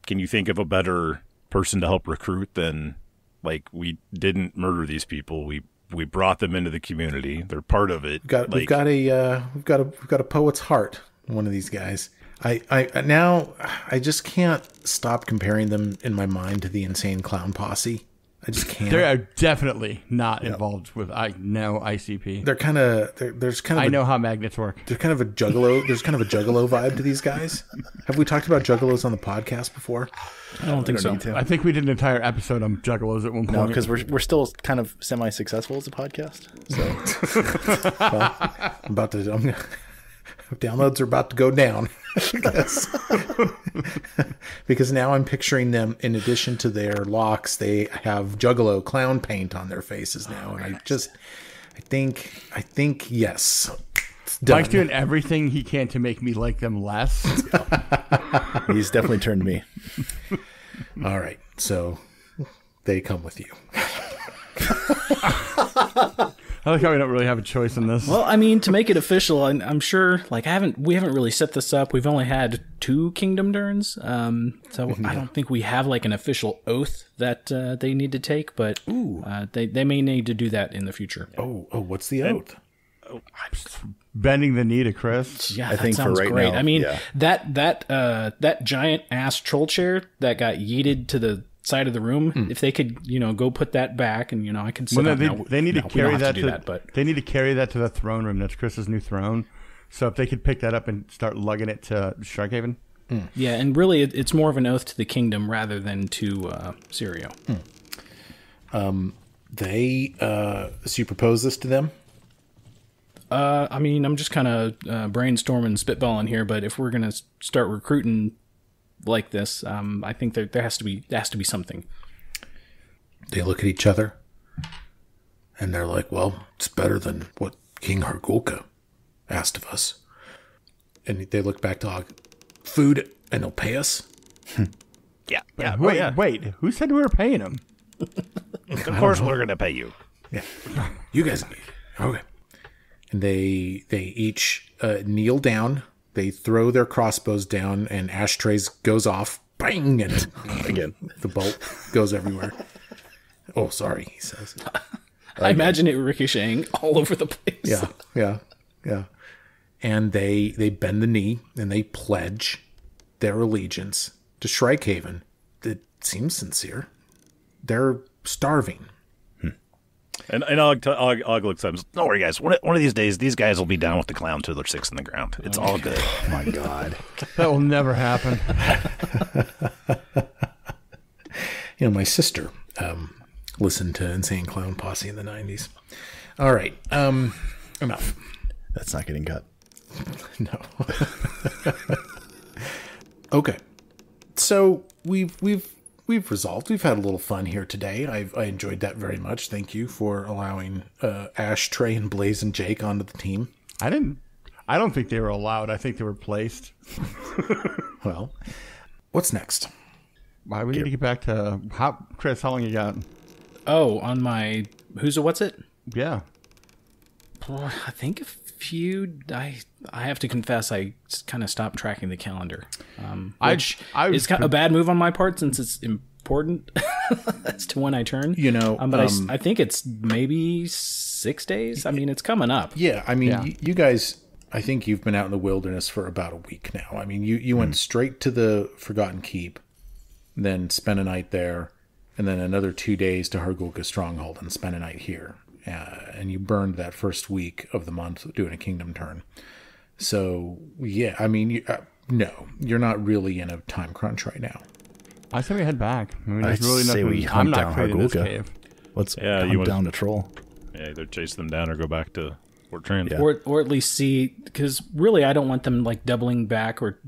[SPEAKER 5] can you think of a better person to help recruit than like we didn't murder these people? We brought them into the community. They're part of it.
[SPEAKER 1] We've got a poet's heart. One of these guys. I just can't stop comparing them in my mind to the Insane Clown Posse. I just can't.
[SPEAKER 3] They are definitely not involved with ICP.
[SPEAKER 1] They're kind of there's kind of
[SPEAKER 3] I know how magnets work.
[SPEAKER 1] They're kind of a juggalo. There's kind of a juggalo vibe to these guys. Have we talked about juggalos on the podcast before?
[SPEAKER 4] I don't think so.
[SPEAKER 3] I think we did an entire episode on juggalos at one point.
[SPEAKER 2] No, because we're still kind of semi-successful as a podcast. So,
[SPEAKER 1] well, downloads are about to go down. Because now I'm picturing them, in addition to their locks, they have juggalo clown paint on their faces now, and I think yes, it's done.
[SPEAKER 3] Mike's doing everything he can to make me like them less.
[SPEAKER 2] He's definitely turned me.
[SPEAKER 1] All right, so they come with you.
[SPEAKER 3] I like how we don't really have a choice in this.
[SPEAKER 4] Well, I mean, to make it official, I'm sure. Like, we haven't really set this up. We've only had 2 Kingdom Durns, so I don't think we have like an official oath that they need to take. But they may need to do that in the future.
[SPEAKER 1] Oh, what's the oath?
[SPEAKER 3] I'm bending the knee to Chris.
[SPEAKER 4] Yeah,
[SPEAKER 2] I think
[SPEAKER 4] sounds
[SPEAKER 2] for right
[SPEAKER 4] great.
[SPEAKER 2] now.
[SPEAKER 4] I mean,
[SPEAKER 2] yeah.
[SPEAKER 4] that giant ass troll chair that got yeeted to the side of the room, if they could, go put that back, and I can sit up.
[SPEAKER 3] They need to carry that
[SPEAKER 4] to
[SPEAKER 3] they need to carry that to the throne room. That's Chris's new throne. So if they could pick that up and start lugging it to Strikehaven.
[SPEAKER 4] Yeah, and really it's more of an oath to the kingdom rather than to Syrio.
[SPEAKER 1] So you propose this to them?
[SPEAKER 4] I mean, I'm just kind of brainstorming, spitballing here, but if we're going to start recruiting like this, I think there has to be something.
[SPEAKER 1] They look at each other, and they're like, well, it's better than what King Hargulka asked of us. And they look back to Og. Food, and they'll pay us?
[SPEAKER 5] Yeah.
[SPEAKER 3] Wait. Who said we were paying them?
[SPEAKER 5] Of course we're going to pay you.
[SPEAKER 1] Yeah. You guys. Okay. And they each kneel down. They throw their crossbows down, and ashtrays goes off. Bang! And again, the bolt goes everywhere. Oh, sorry, he says.
[SPEAKER 4] I imagine it ricocheting all over the place.
[SPEAKER 1] Yeah. And they bend the knee, and they pledge their allegiance to Strikehaven. It seems sincere. They're starving.
[SPEAKER 5] And Og looks at him. Don't worry, guys. One of these days, these guys will be down with the clown till they're 6 in the ground. It's all good.
[SPEAKER 2] Oh my God.
[SPEAKER 3] That will never happen.
[SPEAKER 1] My sister listened to Insane Clown Posse in the 90s. All right. Enough.
[SPEAKER 2] That's not getting cut.
[SPEAKER 1] No. Okay. So we've resolved. We've had a little fun here today. I enjoyed that very much. Thank you for allowing Ashtray and Blaze and Jake onto the team.
[SPEAKER 3] I don't think they were allowed. I think they were placed.
[SPEAKER 1] Well, what's next?
[SPEAKER 3] Why we need to get back to Chris? How long you got?
[SPEAKER 4] Oh, on my what's it?
[SPEAKER 3] Yeah.
[SPEAKER 4] I think a few. I have to confess, I kind of stopped tracking the calendar, which is kind of a bad move on my part since it's important as to when I turn. But I think it's maybe 6 days. I mean, it's coming up.
[SPEAKER 1] Yeah, I mean, you guys. I think you've been out in the wilderness for about a week now. I mean, you went straight to the Forgotten Keep, then spent a night there, and then another 2 days to Hargulka Stronghold and spent a night here. And you burned that first week of the month doing a kingdom turn. So, yeah, I mean, no, you're not really in a time crunch right now.
[SPEAKER 3] I say we head back. I mean,
[SPEAKER 2] I'd say we hunt down Hargulka. Let's hunt down the troll.
[SPEAKER 5] Yeah, either chase them down or go back to Fort Trand.
[SPEAKER 4] Yeah. Or at least see, because really I don't want them like doubling back or,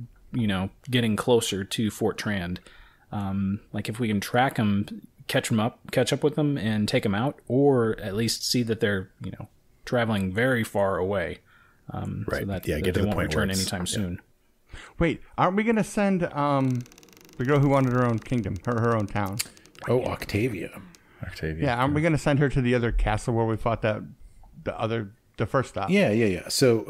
[SPEAKER 4] getting closer to Fort Trand. Like if we can track them, catch up with them and take them out, or at least see that they're, traveling very far away.
[SPEAKER 2] Right.
[SPEAKER 4] So that,
[SPEAKER 2] get
[SPEAKER 4] that
[SPEAKER 2] to
[SPEAKER 4] they
[SPEAKER 2] the
[SPEAKER 4] won't
[SPEAKER 2] point
[SPEAKER 4] return anytime soon.
[SPEAKER 3] Wait, aren't we going to send the girl who wanted her own kingdom, her own town?
[SPEAKER 1] Oh, Octavia.
[SPEAKER 3] Yeah, aren't we going to send her to the other castle where we fought the first stop?
[SPEAKER 1] Yeah. So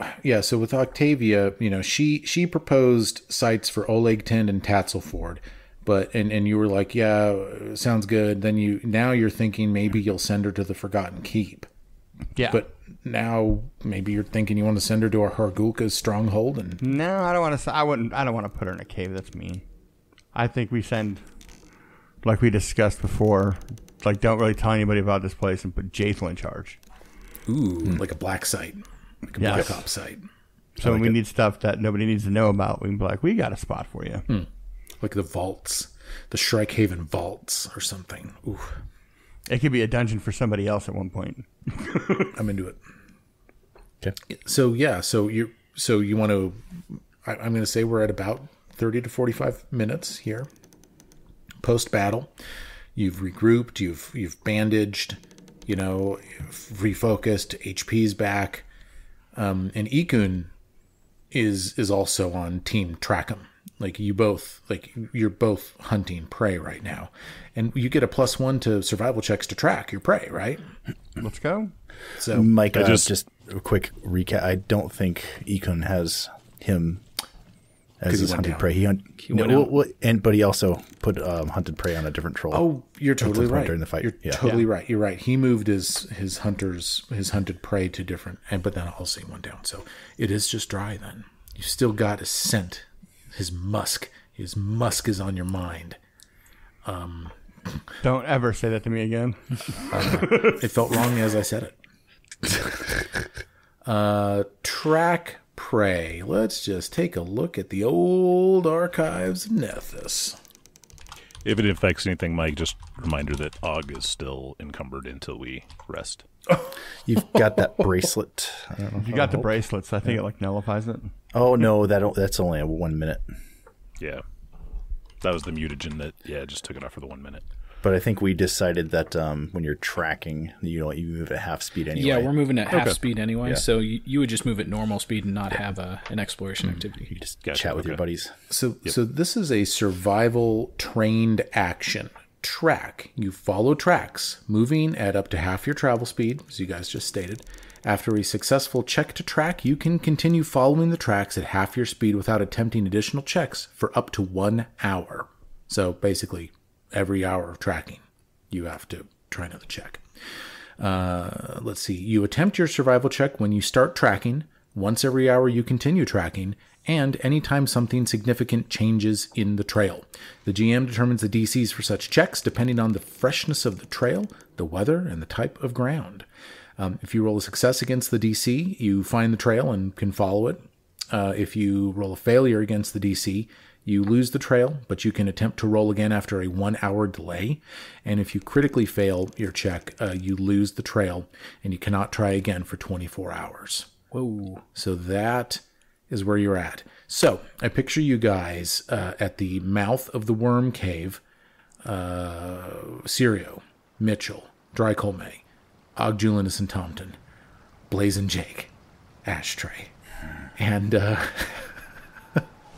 [SPEAKER 1] with Octavia, she proposed sites for Olegtend and Tatzelford. But and you were like, yeah, sounds good. Then you're thinking maybe you'll send her to the Forgotten Keep.
[SPEAKER 3] Yeah.
[SPEAKER 1] But now maybe you're thinking you want to send her to our Hargulka's stronghold. And
[SPEAKER 3] no, I don't want to. I don't want to put her in a cave. That's mean. I think we send, like we discussed before, like don't really tell anybody about this place and put Jathel in charge.
[SPEAKER 1] Ooh, like a black site, like a black op site.
[SPEAKER 3] So when we need stuff that nobody needs to know about, we can be like, we got a spot for you.
[SPEAKER 1] Like the vaults, the Strikehaven vaults or something. Ooh.
[SPEAKER 3] It could be a dungeon for somebody else at one point.
[SPEAKER 1] I'm into it.
[SPEAKER 2] Okay.
[SPEAKER 1] So you want to, I'm going to say we're at about 30 to 45 minutes here. Post battle, you've regrouped, you've bandaged, refocused, HP's back. And Ikun is also on Team Trackham. Like you're both hunting prey right now, and you get a +1 to survival checks to track your prey, right?
[SPEAKER 3] Let's go.
[SPEAKER 2] So, Mike, just a quick recap. I don't think Ikun has him as his hunted prey. But he also put hunted prey on a different troll.
[SPEAKER 1] Oh, you're totally right.
[SPEAKER 2] During the fight,
[SPEAKER 1] you're totally right. You're right. He moved his hunted prey to different, but then also he went down. So it is just dry. Then you still got his scent. His musk is on your mind.
[SPEAKER 3] Don't ever say that to me again.
[SPEAKER 1] It felt wrong as I said it. Track prey. Let's just take a look at the old archives of Nethys.
[SPEAKER 5] If it affects anything, Mike, just reminder that Og is still encumbered until we rest.
[SPEAKER 2] You've got that bracelet. I don't know
[SPEAKER 3] You got the bracelets. I think it like nullifies it.
[SPEAKER 2] Oh no, that's only a 1 minute.
[SPEAKER 5] Yeah. That was the mutagen that, just took it off for the 1 minute.
[SPEAKER 2] But I think we decided that when you're tracking, you move at half speed anyway.
[SPEAKER 4] Yeah, we're moving at half speed anyway,
[SPEAKER 2] Yeah.
[SPEAKER 4] so you would just move at normal speed and not have an exploration activity.
[SPEAKER 2] You just
[SPEAKER 5] Gotcha,
[SPEAKER 2] chat with your
[SPEAKER 5] okay.
[SPEAKER 2] buddies.
[SPEAKER 1] So this is a survival trained action. Track. You follow tracks, moving at up to half your travel speed, as you guys just stated. After a successful check to track, you can continue following the tracks at half your speed without attempting additional checks for up to 1 hour. So basically, every hour of tracking, you have to try another check. Let's see. You attempt your survival check when you start tracking. Once every hour, you continue tracking. And anytime something significant changes in the trail. The GM determines the DCs for such checks depending on the freshness of the trail, the weather, and the type of ground. If you roll a success against the DC, you find the trail and can follow it. If you roll a failure against the DC, you lose the trail, but you can attempt to roll again after a 1 hour delay. And if you critically fail your check, you lose the trail and you cannot try again for 24 hours.
[SPEAKER 4] Whoa.
[SPEAKER 1] So that is where you're at. So I picture you guys at the mouth of the worm cave. Sirio, Mitchell, Drycolme, Og Julianus and Tompton, Blazin' Jake, Ashtray, and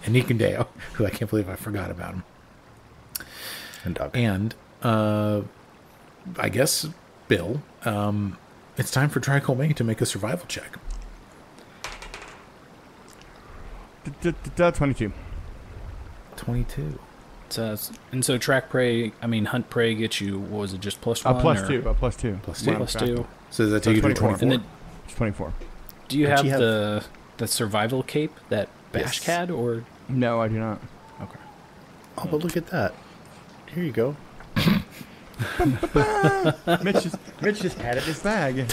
[SPEAKER 1] Nikondeo, who I can't believe I forgot about him.
[SPEAKER 2] And Doug.
[SPEAKER 1] And I guess, Bill, it's time for Drycolme to make a survival check.
[SPEAKER 3] 22.
[SPEAKER 1] 22.
[SPEAKER 4] And so hunt prey gets you, what was it, just plus one?
[SPEAKER 3] Plus two. Plus two.
[SPEAKER 1] Plus two.
[SPEAKER 4] Plus two.
[SPEAKER 1] So does that take you to 24?
[SPEAKER 4] And then,
[SPEAKER 3] It's 24.
[SPEAKER 4] do you
[SPEAKER 2] Don't
[SPEAKER 4] have,
[SPEAKER 2] you have-
[SPEAKER 4] the survival cape that
[SPEAKER 2] Yes.
[SPEAKER 4] Bash had, or?
[SPEAKER 3] No, I do not.
[SPEAKER 4] Okay.
[SPEAKER 2] Oh, but look at that. Here you go.
[SPEAKER 3] Mitch just had it in his bag.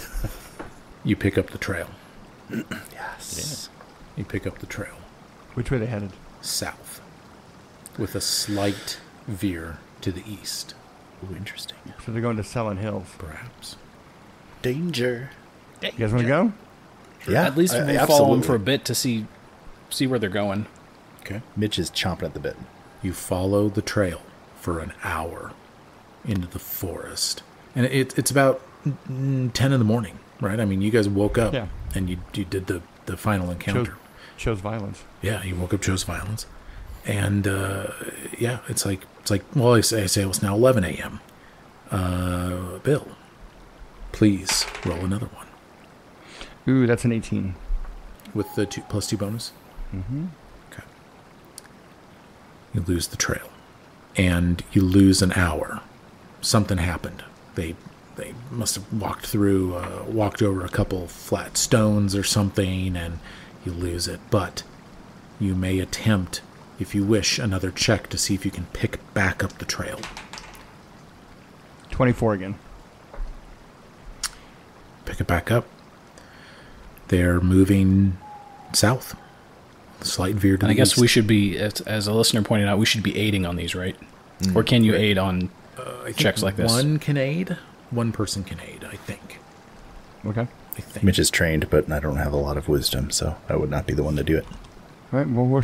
[SPEAKER 1] You pick up the trail.
[SPEAKER 2] Yes.
[SPEAKER 1] You pick up the trail.
[SPEAKER 3] Which way they headed?
[SPEAKER 1] South. With a slight veer to the east,
[SPEAKER 2] Ooh, interesting.
[SPEAKER 3] So they're going to Sullen Hills.
[SPEAKER 1] perhaps.
[SPEAKER 2] Danger.
[SPEAKER 3] You guys want to go?
[SPEAKER 2] Yeah.
[SPEAKER 4] At least we'll follow them
[SPEAKER 2] absolutely.
[SPEAKER 4] for a bit to see where they're going.
[SPEAKER 1] Okay.
[SPEAKER 2] Mitch is chomping at the bit.
[SPEAKER 1] You follow the trail for an hour into the forest. And it's about 10 in the morning, right? I mean, you guys woke up and you did the final encounter.
[SPEAKER 3] Chose violence.
[SPEAKER 1] Yeah, you woke up, chose violence. And, it's like, well, I say it's now 11 a.m. Bill, please roll another one.
[SPEAKER 3] Ooh, that's an 18.
[SPEAKER 1] With the +2 bonus?
[SPEAKER 3] Mm-hmm.
[SPEAKER 1] Okay. You lose the trail. And you lose an hour. Something happened. They must have walked over a couple flat stones or something, and you lose it. But you may attempt, if you wish, another check to see if you can pick back up the trail.
[SPEAKER 3] 24 again.
[SPEAKER 1] Pick it back up. They're moving south. Slight veer to
[SPEAKER 4] And
[SPEAKER 1] the
[SPEAKER 4] I guess
[SPEAKER 1] east.
[SPEAKER 4] we should be, as a listener pointed out, we should be aiding on these, right? Or can you aid on
[SPEAKER 1] I think
[SPEAKER 4] checks like this?
[SPEAKER 1] One can aid. One person can aid, I think.
[SPEAKER 3] Okay.
[SPEAKER 1] I think.
[SPEAKER 2] Mitch is trained, but I don't have a lot of wisdom, so I would not be the one to do it.
[SPEAKER 3] All right. Well, we're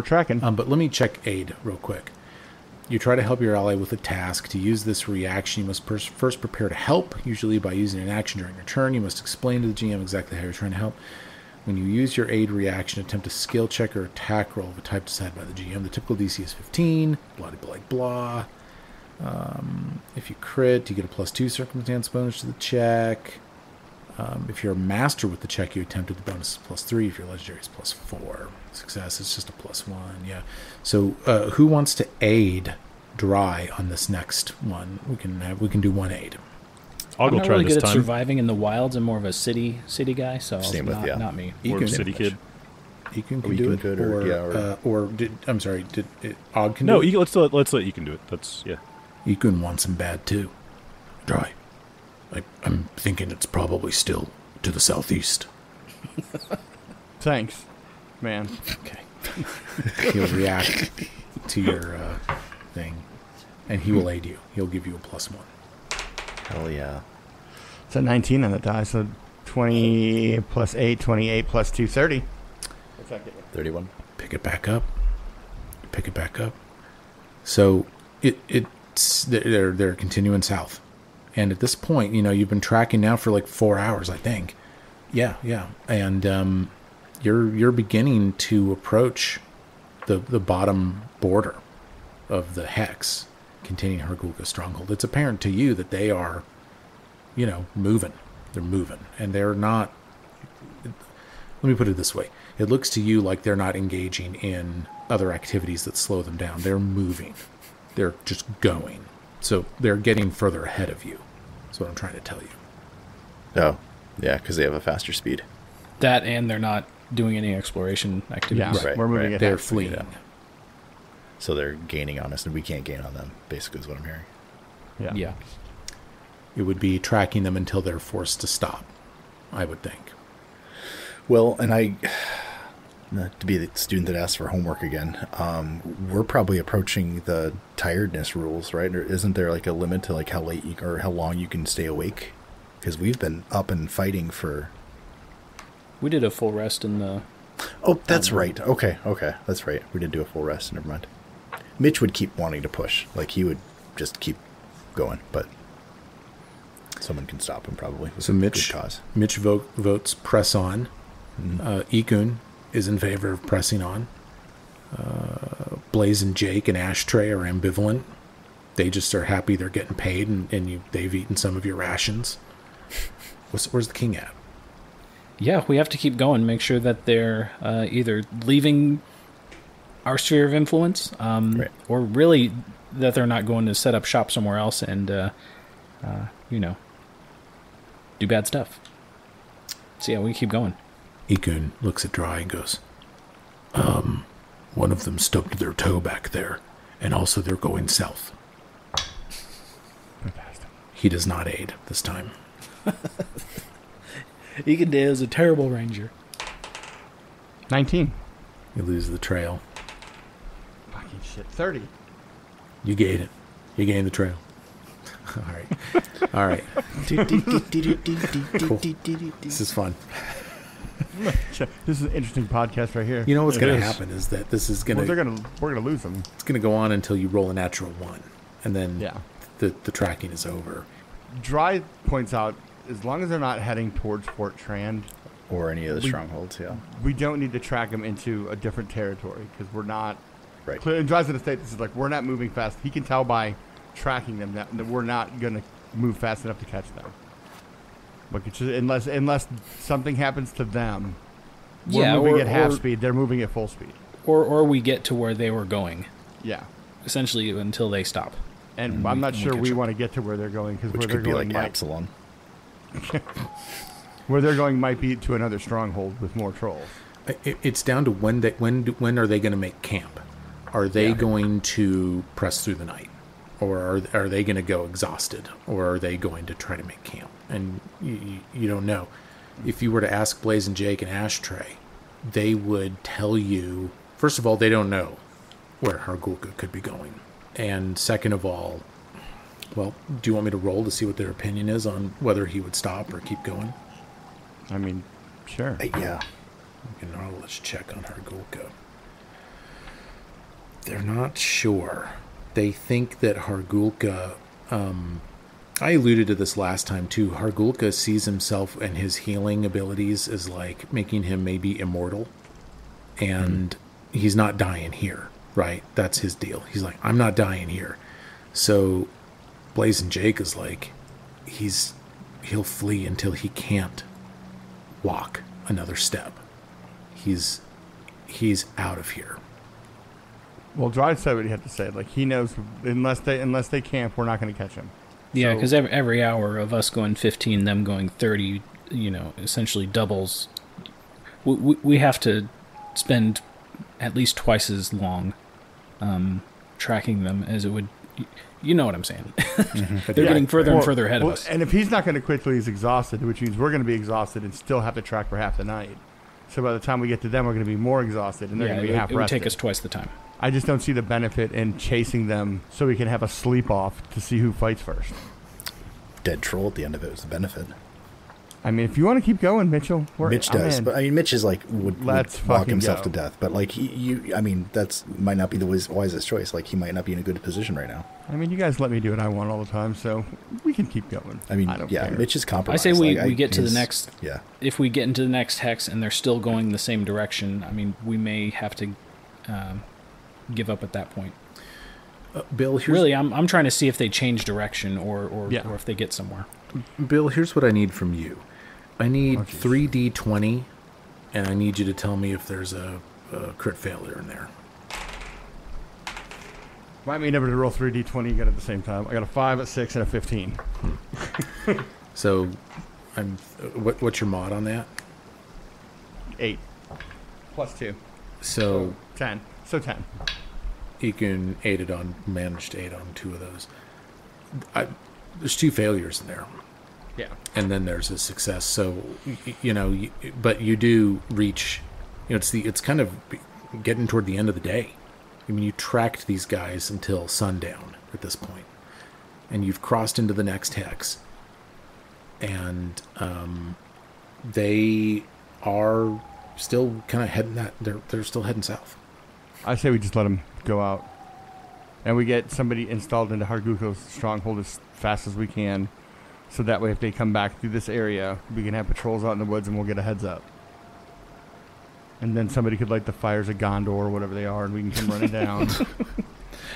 [SPEAKER 3] tracking.
[SPEAKER 1] But let me check aid real quick. You try to help your ally with a task. To use this reaction, you must first prepare to help, usually by using an action during your turn. You must explain to the GM exactly how you're trying to help. When you use your aid reaction, attempt a skill check or attack roll of a type decided by the GM. The typical DC is 15. Blah, blah, blah. If you crit, you get a +2 circumstance bonus to the check. If you're a master with the check you attempted, the bonus is +3. If you're legendary, it's +4. Success is just a +1. Yeah. So, who wants to aid Dry on this next one? We can do one aid.
[SPEAKER 5] I'll
[SPEAKER 4] I'm
[SPEAKER 5] go
[SPEAKER 4] not
[SPEAKER 5] try
[SPEAKER 4] really
[SPEAKER 5] this
[SPEAKER 4] good at
[SPEAKER 5] time.
[SPEAKER 4] surviving in the wilds. I'm more of a city guy, so
[SPEAKER 2] Same with,
[SPEAKER 4] not me.
[SPEAKER 5] More of a city kid.
[SPEAKER 1] Ethan
[SPEAKER 2] Oh,
[SPEAKER 1] can do
[SPEAKER 2] Ethan
[SPEAKER 1] it,
[SPEAKER 2] could,
[SPEAKER 1] I'm sorry, did Og can
[SPEAKER 5] No,
[SPEAKER 1] do it?
[SPEAKER 5] let's let you can do it. That's
[SPEAKER 1] Ethan wants him bad too. Dry. I'm thinking it's probably still to the southeast.
[SPEAKER 3] Thanks. man.
[SPEAKER 1] Okay. He'll react to your thing, and he will aid you. He'll give you a +1.
[SPEAKER 2] Hell yeah.
[SPEAKER 3] It's a 19 on the die, so 20 plus 8, 28 plus 2, 30. What's that get you?
[SPEAKER 2] 31.
[SPEAKER 1] Pick it back up. Pick it back up. So they're continuing south, and at this point, you've been tracking now for like 4 hours, I think. Yeah, and you're beginning to approach the bottom border of the hex containing Hargulka Stronghold. It's apparent to you that they are, moving. They're moving, and they're not. Let me put it this way: it looks to you like they're not engaging in other activities that slow them down. They're moving. They're just going. So they're getting further ahead of you. That's what I'm trying to tell you.
[SPEAKER 2] Oh, yeah, because they have a faster speed.
[SPEAKER 4] That, and they're not doing any exploration activities.
[SPEAKER 3] Yeah,
[SPEAKER 2] Right,
[SPEAKER 3] we're moving
[SPEAKER 2] right.
[SPEAKER 3] ahead.
[SPEAKER 1] They're fleeing.
[SPEAKER 2] Yeah. So they're gaining on us, and we can't gain on them, basically is what I'm hearing.
[SPEAKER 4] Yeah.
[SPEAKER 1] It would be tracking them until they're forced to stop, I would think.
[SPEAKER 2] Well, and to be the student that asks for homework again, we're probably approaching the tiredness rules, right? Or isn't there like a limit to like how late or how long you can stay awake? Because we've been up and fighting for...
[SPEAKER 4] We did a full rest in the...
[SPEAKER 2] Oh, that's right. Okay, that's right. We did do a full rest. Never mind. Mitch would keep wanting to push. Like, he would just keep going, but someone can stop him probably.
[SPEAKER 1] So Mitch votes press on. Ikun is in favor of pressing on. Blaze and Jake and Ashtray are ambivalent. They just are happy they're getting paid, and they've eaten some of your rations. Where's the king at?
[SPEAKER 4] Yeah, we have to keep going. Make sure that they're either leaving our sphere of influence,
[SPEAKER 2] right.
[SPEAKER 4] or really that they're not going to set up shop somewhere else and, do bad stuff. So yeah, we keep going.
[SPEAKER 1] Ikun looks at Dry and goes, one of them stubbed their toe back there, and also they're going south. He does not aid this time.
[SPEAKER 4] Ikun is a terrible ranger.
[SPEAKER 3] 19.
[SPEAKER 1] You lose the trail.
[SPEAKER 3] Fucking shit. 30.
[SPEAKER 1] You gained it. You gained the trail. All right. Cool. This is fun.
[SPEAKER 3] This is an interesting podcast right here.
[SPEAKER 1] You know what's going to happen is that this is going to...
[SPEAKER 3] We're gonna lose them.
[SPEAKER 1] It's going to go on until you roll a natural 1, and then
[SPEAKER 3] Yeah.
[SPEAKER 1] the tracking is over.
[SPEAKER 3] Dry points out, as long as they're not heading towards Fort Trand,
[SPEAKER 2] Or any of the strongholds, yeah.
[SPEAKER 3] we don't need to track them into a different territory because we're not.
[SPEAKER 2] Right.
[SPEAKER 3] And Dry's going to state this is like we're not moving fast. He can tell by tracking them that we're not going to move fast enough to catch them. But it's just, unless something happens to them, we're moving at half speed. They're moving at full speed.
[SPEAKER 4] Or we get to where they were going.
[SPEAKER 3] Yeah.
[SPEAKER 4] Essentially until they stop.
[SPEAKER 3] And I'm not sure we want to get to where they're going because where
[SPEAKER 2] Which
[SPEAKER 3] they're
[SPEAKER 2] could be
[SPEAKER 3] going
[SPEAKER 2] like Absalom.
[SPEAKER 3] where they're going might be to another stronghold with more trolls.
[SPEAKER 1] It's down to when are they going to make camp? Are they going to press through the night? Or are they going to go exhausted? Or are they going to try to make camp? And you don't know. If you were to ask Blaze and Jake and Ashtray, they would tell you, first of all, they don't know where Hargulka could be going. And second of all, well, do you want me to roll to see what their opinion is on whether he would stop or keep going?
[SPEAKER 3] I mean, sure.
[SPEAKER 2] Yeah.
[SPEAKER 1] Let's check on Hargulka. They're not sure. They think that Hargulka... I alluded to this last time, too. Hargulka sees himself and his healing abilities as, like, making him maybe immortal. And he's not dying here, right? That's his deal. He's like, I'm not dying here. So Blaze and Jake is like, he'll flee until he can't walk another step. He's out of here.
[SPEAKER 3] Well, Dry said what he had to say. Like, he knows unless they camp, we're not going to catch him.
[SPEAKER 4] Yeah, because every hour of us going 15, them going 30, essentially doubles. We have to spend at least twice as long tracking them as it would. You know what I'm saying? They're getting further and further ahead of us.
[SPEAKER 3] And if he's not going to quit till he's exhausted, which means we're going to be exhausted and still have to track for half the night. So by the time we get to them, we're going to be more exhausted, and they're going to be half
[SPEAKER 4] it would
[SPEAKER 3] rested.
[SPEAKER 4] take us twice the time.
[SPEAKER 3] I just don't see the benefit in chasing them so we can have a sleep off to see who fights first.
[SPEAKER 2] Dead troll at the end of it was the benefit.
[SPEAKER 3] I mean, if you want to keep going, Mitchell,
[SPEAKER 2] Mitch does, but I mean, Mitch is like would walk himself
[SPEAKER 3] go.
[SPEAKER 2] to death. But like I mean, that's might not be the wisest choice. Like he might not be in a good position right now.
[SPEAKER 3] I mean, you guys let me do what I want all the time, so we can keep going.
[SPEAKER 2] I mean,
[SPEAKER 3] I don't care.
[SPEAKER 2] Mitch is compromised.
[SPEAKER 4] I say we get to the next.
[SPEAKER 2] Yeah.
[SPEAKER 4] If we get into the next hex and they're still going the same direction, I mean, we may have to give up at that point.
[SPEAKER 1] Bill,
[SPEAKER 4] really, I'm trying to see if they change direction or if they get somewhere.
[SPEAKER 1] Bill, here's what I need from you. I need 3d20, and I need you to tell me if there's a crit failure in there.
[SPEAKER 3] Remind me never to roll 3d20 again at the same time. I got a 5, a 6, and a 15.
[SPEAKER 1] So, what's your mod on that?
[SPEAKER 3] 8. Plus 2.
[SPEAKER 1] So
[SPEAKER 3] 10. So 10.
[SPEAKER 1] You can manage to aid on 2 of those. There's 2 failures in there.
[SPEAKER 3] Yeah.
[SPEAKER 1] And then there's a success. So, but you do reach, it's kind of getting toward the end of the day. I mean, you tracked these guys until sundown at this point, and you've crossed into the next hex, and they are still kind of heading they're still heading south.
[SPEAKER 3] I say we just let them go out, and we get somebody installed into Hargulka's stronghold as fast as we can, so that way if they come back through this area, we can have patrols out in the woods and we'll get a heads up. And then somebody could light the fires of Gondor or whatever they are, and we can come running down.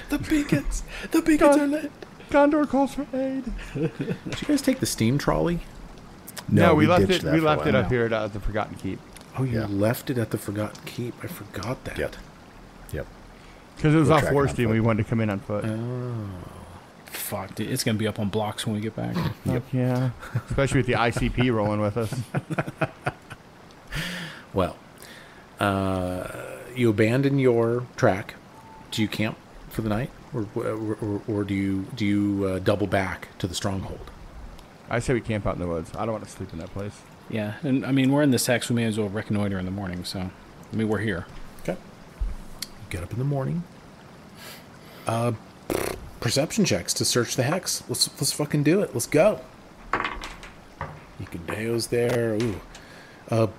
[SPEAKER 1] The beacons are lit.
[SPEAKER 3] Gondor calls for aid.
[SPEAKER 1] Did you guys take the steam trolley?
[SPEAKER 3] No, we left it. We left it up here at the Forgotten Keep.
[SPEAKER 1] Oh, you left it at the Forgotten Keep. I forgot that.
[SPEAKER 2] Yep.
[SPEAKER 3] Because it was off Foresty and we wanted to come in on foot.
[SPEAKER 1] Oh.
[SPEAKER 4] Fuck, dude. It's going to be up on blocks when we get back.
[SPEAKER 3] Yep. Yeah. Especially with the ICP rolling with us.
[SPEAKER 1] Well, you abandon your track. Do you camp for the night? Or do you double back to the Stronghold?
[SPEAKER 3] I say we camp out in the woods. I don't want to sleep in that place.
[SPEAKER 4] Yeah, and I mean, we're in this hex. We may as well reconnoiter in the morning, so, I mean, we're here.
[SPEAKER 1] Okay. Get up in the morning. Perception checks to search the hex. Let's fucking do it. Let's go. Icondeo's there. Ooh.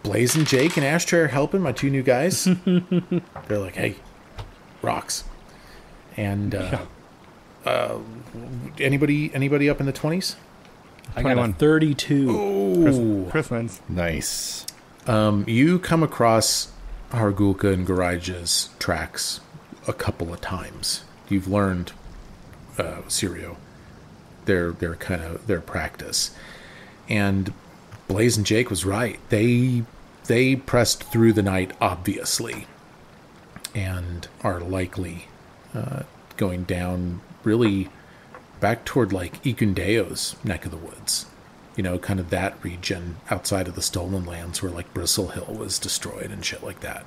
[SPEAKER 1] Blaze and Jake and Ashtray are helping, my 2 new guys. They're like, hey, rocks. And anybody up in the 20s?
[SPEAKER 4] I got a 32.
[SPEAKER 1] Ooh.
[SPEAKER 3] Chris wins.
[SPEAKER 2] Nice.
[SPEAKER 1] You come across Hargulka and Garaja's tracks a couple of times. You've learned Sirio, their practice, and Blaze and Jake was right. They pressed through the night, obviously, and are likely going down really back toward like Ikundeo's neck of the woods. Kind of that region outside of the Stolen Lands where like Bristle Hill was destroyed and shit like that.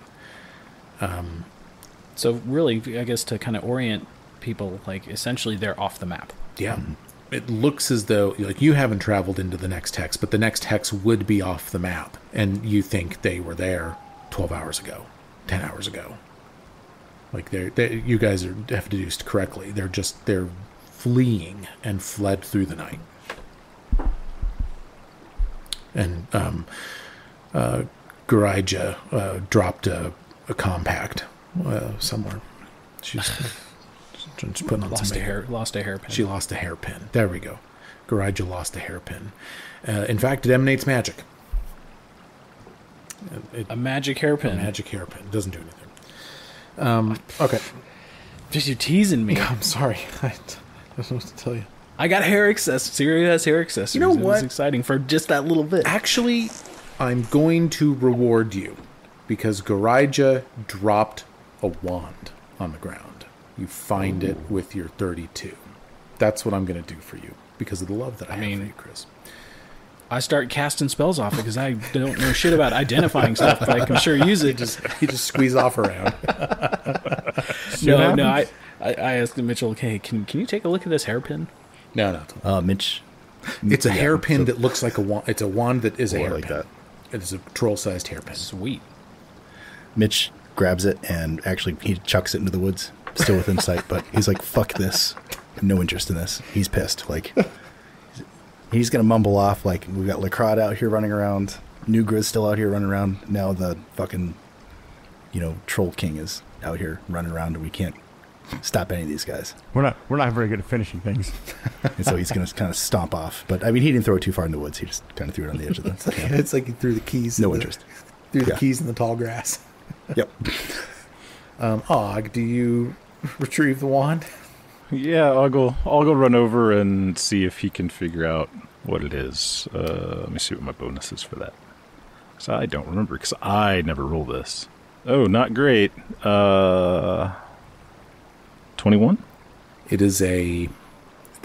[SPEAKER 4] So really, I guess to kind of orient people, like essentially they're off the map.
[SPEAKER 1] Yeah. Mm-hmm. It looks as though like you haven't traveled into the next hex, but the next hex would be off the map, and you think they were there 12 hours ago, 10 hours ago. Like you guys have deduced correctly. They're fleeing and fled through the night. And Garija dropped a compact somewhere. She's putting on
[SPEAKER 4] Lost a hairpin.
[SPEAKER 1] She lost a hairpin. There we go. Garija lost a hairpin. In fact, it emanates magic.
[SPEAKER 4] A magic hairpin.
[SPEAKER 1] A magic hairpin. It doesn't do anything. Okay.
[SPEAKER 4] Just you teasing me.
[SPEAKER 1] I'm sorry. I don't know what to tell you.
[SPEAKER 4] I got hair accessories. Sirio has hair accessories.
[SPEAKER 1] You know what?
[SPEAKER 4] It was exciting for just that little bit.
[SPEAKER 1] Actually, I'm going to reward you because Garija dropped a wand on the ground. You find it with your 32. That's what I'm going to do for you because of the love that I have for you, Chris.
[SPEAKER 4] I start casting spells off it because I don't know shit about identifying stuff, but I can sure use it.
[SPEAKER 1] You just squeeze off around.
[SPEAKER 4] No. I asked Mitchell, okay, can you take a look at this hairpin?
[SPEAKER 1] No.
[SPEAKER 2] Mitch.
[SPEAKER 1] It's a hairpin that looks like a wand. It's a wand that is a hairpin.
[SPEAKER 2] Like that.
[SPEAKER 1] It is a troll-sized hairpin.
[SPEAKER 4] Sweet.
[SPEAKER 2] Mitch grabs it and actually he chucks it into the woods, still within sight. But he's like, "Fuck this! No interest in this." He's pissed. Like he's gonna mumble off like, "We got Lacrod out here running around. New Grid's still out here running around. Now the fucking, Troll King is out here running around, and we can't stop any of these guys."
[SPEAKER 3] We're not very good at finishing things.
[SPEAKER 2] And so he's going to kind of stomp off. But I mean, he didn't throw it too far in the woods. He just kind of threw it on the edge of the camp.
[SPEAKER 6] It's like he threw the keys.
[SPEAKER 2] No interest.
[SPEAKER 6] Threw the keys in the tall grass.
[SPEAKER 2] Yep.
[SPEAKER 1] Og, do you retrieve the wand?
[SPEAKER 5] Yeah, I'll go run over and see if he can figure out what it is. Let me see what my bonus is for that. So I don't remember because I never roll this. Oh, not great. 21?
[SPEAKER 1] It's a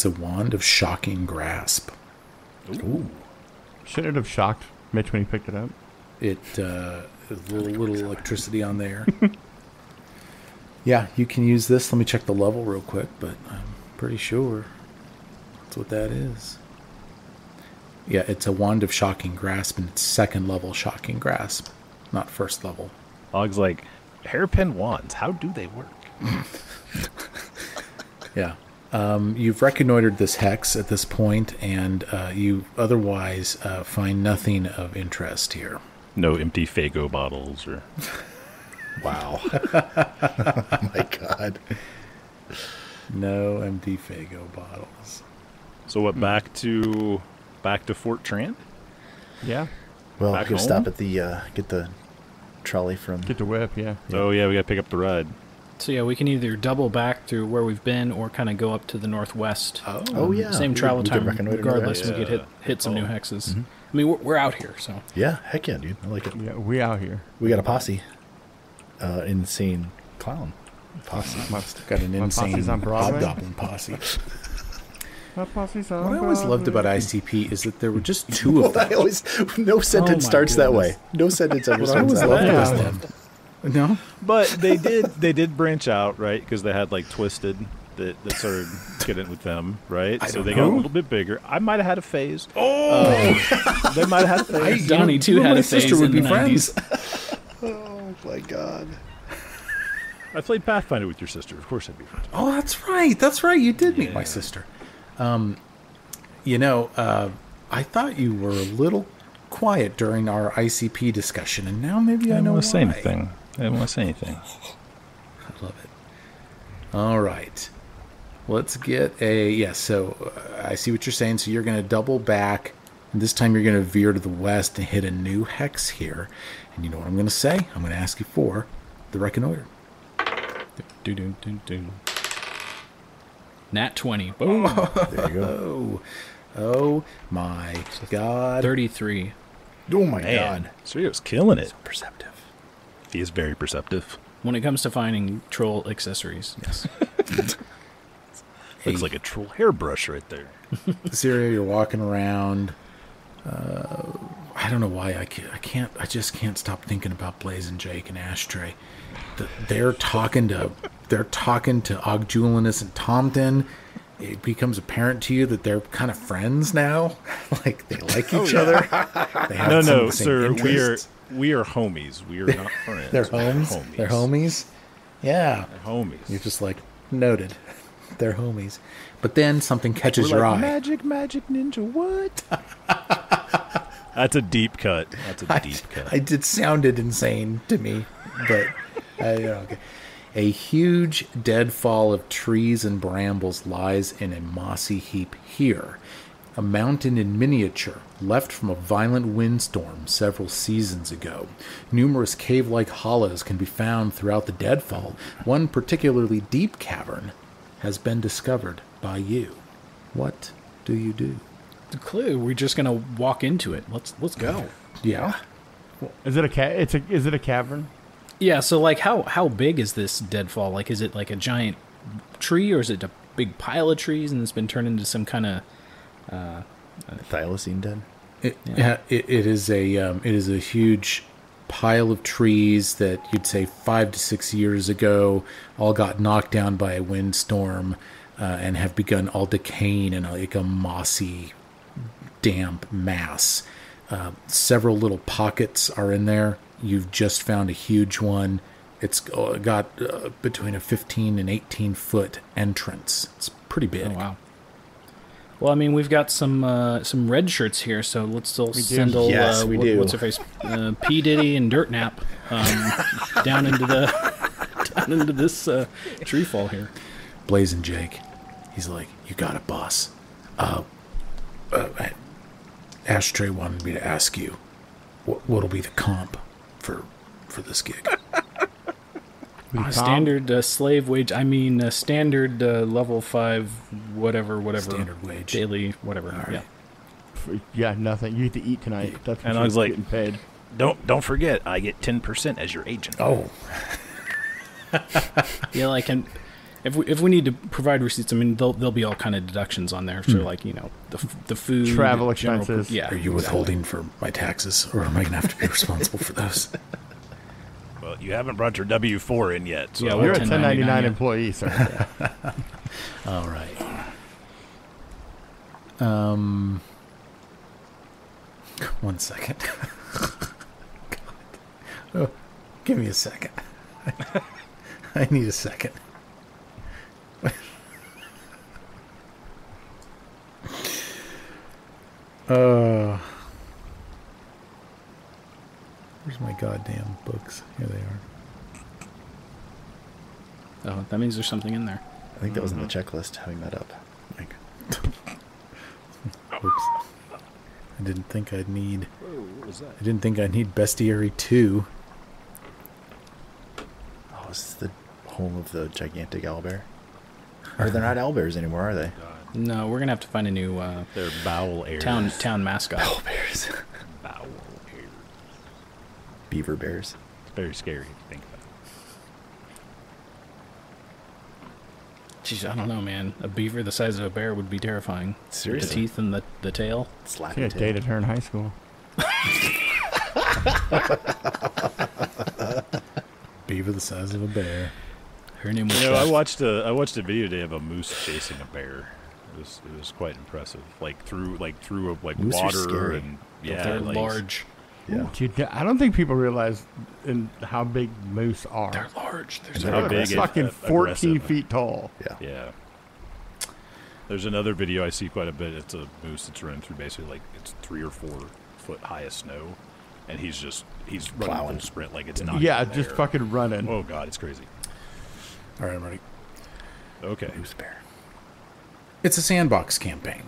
[SPEAKER 1] wand of shocking grasp.
[SPEAKER 2] Ooh.
[SPEAKER 3] Shouldn't it have shocked Mitch when he picked it up?
[SPEAKER 1] It there's a little electricity on there. Yeah, you can use this. Let me check the level real quick, but I'm pretty sure that's what that is. Yeah, it's a wand of shocking grasp, and it's second level shocking grasp, not first level.
[SPEAKER 5] Og's like, hairpin wands, how do they work?
[SPEAKER 1] Yeah. You've reconnoitered this hex at this point, and you otherwise find nothing of interest here.
[SPEAKER 5] No empty Faygo bottles or...
[SPEAKER 2] Wow. Oh my God.
[SPEAKER 1] No empty Faygo bottles.
[SPEAKER 5] So what, back to Fort Trant?
[SPEAKER 3] Yeah.
[SPEAKER 2] Well,
[SPEAKER 5] Back
[SPEAKER 2] we're going to
[SPEAKER 5] home?
[SPEAKER 2] stop at the, get the trolley from...
[SPEAKER 3] Get the whip, yeah.
[SPEAKER 5] Oh, yeah, we got to pick up the ride.
[SPEAKER 4] So yeah, we can either double back through where we've been or kind of go up to the northwest.
[SPEAKER 2] Oh, yeah.
[SPEAKER 4] Same travel
[SPEAKER 2] We could
[SPEAKER 4] time,
[SPEAKER 2] reconnoiter
[SPEAKER 4] regardless.
[SPEAKER 2] that.
[SPEAKER 4] We could hit some new hexes. I mean, we're out here, so.
[SPEAKER 2] Yeah, heck yeah, dude. I like it.
[SPEAKER 3] Yeah, we out here.
[SPEAKER 2] We got a posse. Insane clown posse.
[SPEAKER 1] Got an
[SPEAKER 3] My
[SPEAKER 1] insane
[SPEAKER 3] posse's on Broadway?
[SPEAKER 1] hobgoblin posse.
[SPEAKER 3] My posse's on
[SPEAKER 1] What I always loved about ICP is that there were just two of
[SPEAKER 2] I
[SPEAKER 1] them.
[SPEAKER 2] always, no sentence
[SPEAKER 4] my
[SPEAKER 2] starts that way.
[SPEAKER 4] goodness.
[SPEAKER 2] No sentence ever
[SPEAKER 1] What I
[SPEAKER 2] starts
[SPEAKER 1] always
[SPEAKER 2] that
[SPEAKER 1] loved
[SPEAKER 2] way.
[SPEAKER 1] was them. No?
[SPEAKER 5] But they did branch out, right? Because they had like Twisted that started getting with them, right? So they got a little bit bigger. I might have had a phase. Oh, they might have had a phase.
[SPEAKER 4] Donnie too had
[SPEAKER 1] my
[SPEAKER 4] a phase
[SPEAKER 1] sister would
[SPEAKER 4] in
[SPEAKER 1] be
[SPEAKER 4] the
[SPEAKER 1] friends.
[SPEAKER 4] 90s.
[SPEAKER 2] Oh my God.
[SPEAKER 5] I played Pathfinder with your sister. Of course, I'd be friends.
[SPEAKER 1] Oh, that's right. That's right. You did meet my sister. I thought you were a little quiet during our ICP discussion, and now maybe I know why.
[SPEAKER 5] I didn't want to say anything.
[SPEAKER 1] I love it. All right. Let's get so I see what you're saying. So you're going to double back, and this time you're going to veer to the west and hit a new hex here. And you know what I'm going to say? I'm going to ask you for the reconnoiter.
[SPEAKER 4] Nat 20. Boom.
[SPEAKER 2] There you go.
[SPEAKER 1] Oh my God.
[SPEAKER 4] 33.
[SPEAKER 2] Oh my
[SPEAKER 5] Man,
[SPEAKER 2] God.
[SPEAKER 5] Serio's killing it.
[SPEAKER 2] Perceptive.
[SPEAKER 5] He is very perceptive.
[SPEAKER 4] When it comes to finding troll accessories. Yes.
[SPEAKER 5] Looks like a troll hairbrush right there.
[SPEAKER 1] Syria, you're walking around. I don't know why I just can't stop thinking about Blaze and Jake and Ashtray. They're talking to Ogjulinus and Tomton. It becomes apparent to you that they're kind of friends now. Like they like each other. They have some of
[SPEAKER 5] No,
[SPEAKER 1] the same
[SPEAKER 5] sir.
[SPEAKER 1] interests.
[SPEAKER 5] We are homies. We are not friends.
[SPEAKER 1] They're
[SPEAKER 5] We are
[SPEAKER 1] homies. They're homies. Yeah.
[SPEAKER 5] They're homies.
[SPEAKER 1] You're just like noted. They're homies. But then something catches
[SPEAKER 5] We're
[SPEAKER 1] your
[SPEAKER 5] like,
[SPEAKER 1] eye.
[SPEAKER 5] Magic ninja, what? That's a deep cut.
[SPEAKER 1] It sounded insane to me, but okay. A huge deadfall of trees and brambles lies in a mossy heap here. A mountain in miniature, left from a violent windstorm several seasons ago. Numerous cave-like hollows can be found throughout the deadfall. One particularly deep cavern has been discovered by you. What do you do?
[SPEAKER 4] The clue. We're just gonna walk into it. Let's go.
[SPEAKER 1] Yeah.
[SPEAKER 3] Is it is it a cavern?
[SPEAKER 4] Yeah. So like, how big is this deadfall? Like, is it like a giant tree, or is it a big pile of trees and it's been turned into some kind of
[SPEAKER 2] Thylacine den.
[SPEAKER 1] It is a huge pile of trees that you'd say 5 to 6 years ago all got knocked down by a windstorm and have begun all decaying in like a mossy, damp mass. Several little pockets are in there. you've just found a huge one. It's got between a 15 and 18 foot entrance. It's pretty big.
[SPEAKER 4] Oh, wow. Well, I mean, we've got some red shirts here, so let's still send
[SPEAKER 2] Yes, we do.
[SPEAKER 4] What's her face? P Diddy and Dirt Nap down into this tree fall here.
[SPEAKER 1] Blazing Jake, he's like, "You got it, boss. Ashtray wanted me to ask you, what'll be the comp for this gig?"
[SPEAKER 4] Standard slave wage. I mean, standard level 5, whatever.
[SPEAKER 1] Standard wage.
[SPEAKER 4] Daily, whatever.
[SPEAKER 1] Right.
[SPEAKER 4] Yeah.
[SPEAKER 3] Yeah, nothing. You get to eat tonight. That's
[SPEAKER 5] And I was like,
[SPEAKER 3] getting paid.
[SPEAKER 5] Don't forget, I get 10% as your agent.
[SPEAKER 1] Oh,
[SPEAKER 4] Yeah, like, and if we need to provide receipts, I mean, there'll be all kind of deductions on there. So, like, the food,
[SPEAKER 3] Travel
[SPEAKER 4] general-
[SPEAKER 3] expenses.
[SPEAKER 4] Yeah.
[SPEAKER 1] are you withholding for my taxes, or am I gonna have to be responsible for those?
[SPEAKER 5] Well, you haven't brought your W-4 in yet. So
[SPEAKER 4] Yeah,
[SPEAKER 3] You're a
[SPEAKER 4] 1099,
[SPEAKER 3] 1099
[SPEAKER 4] yeah.
[SPEAKER 3] employee, sir.
[SPEAKER 1] All right. One second. God. Oh, give me a second. I need a second. Where's my goddamn books? Here they are.
[SPEAKER 4] Oh, that means there's something in there.
[SPEAKER 2] I think that was in the checklist, having that up. Like,
[SPEAKER 1] Oops. I didn't think I'd need.
[SPEAKER 5] what was that?
[SPEAKER 1] I didn't think I'd need Bestiary 2.
[SPEAKER 2] oh, is this the home of the gigantic owlbear? Or they're not owlbears anymore, are they?
[SPEAKER 4] No, we're gonna have to find a new
[SPEAKER 5] They're bowel airs.
[SPEAKER 4] town mascot.
[SPEAKER 2] Owlbears.
[SPEAKER 5] Bowel airs.
[SPEAKER 2] Beaver bears.
[SPEAKER 5] It's very scary if you think about it.
[SPEAKER 4] Jeez, I don't know, man. A beaver the size of a bear would be terrifying.
[SPEAKER 2] Seriously.
[SPEAKER 4] The teeth and the tail.
[SPEAKER 2] Slapping
[SPEAKER 3] Yeah,
[SPEAKER 2] tail.
[SPEAKER 3] dated her in high school.
[SPEAKER 1] Beaver the size of a bear.
[SPEAKER 4] Her name was.
[SPEAKER 5] You know, I
[SPEAKER 4] Beth.
[SPEAKER 5] watched a video today of a moose chasing a bear. It was quite impressive. Like through
[SPEAKER 2] Moose are
[SPEAKER 5] water
[SPEAKER 2] scary.
[SPEAKER 5] and yeah,
[SPEAKER 4] They're
[SPEAKER 5] like,
[SPEAKER 4] large.
[SPEAKER 2] Yeah.
[SPEAKER 3] Dude, I don't think people realize how big moose are.
[SPEAKER 4] They're large. They're
[SPEAKER 2] They're
[SPEAKER 4] so
[SPEAKER 5] how
[SPEAKER 2] They're
[SPEAKER 5] big
[SPEAKER 3] It's
[SPEAKER 5] and,
[SPEAKER 3] fucking 14
[SPEAKER 5] aggressive.
[SPEAKER 3] feet tall.
[SPEAKER 2] Yeah.
[SPEAKER 5] Yeah. There's another video I see quite a bit. It's a moose that's running through basically like it's 3 or 4 foot high of snow, and he's running
[SPEAKER 2] Plowing.
[SPEAKER 5] full sprint like it's not.
[SPEAKER 3] Yeah,
[SPEAKER 5] even
[SPEAKER 3] just
[SPEAKER 5] there.
[SPEAKER 3] fucking running.
[SPEAKER 5] Oh god, it's crazy.
[SPEAKER 1] All right, I'm ready.
[SPEAKER 5] Okay.
[SPEAKER 2] Moose bear.
[SPEAKER 1] It's a sandbox campaign.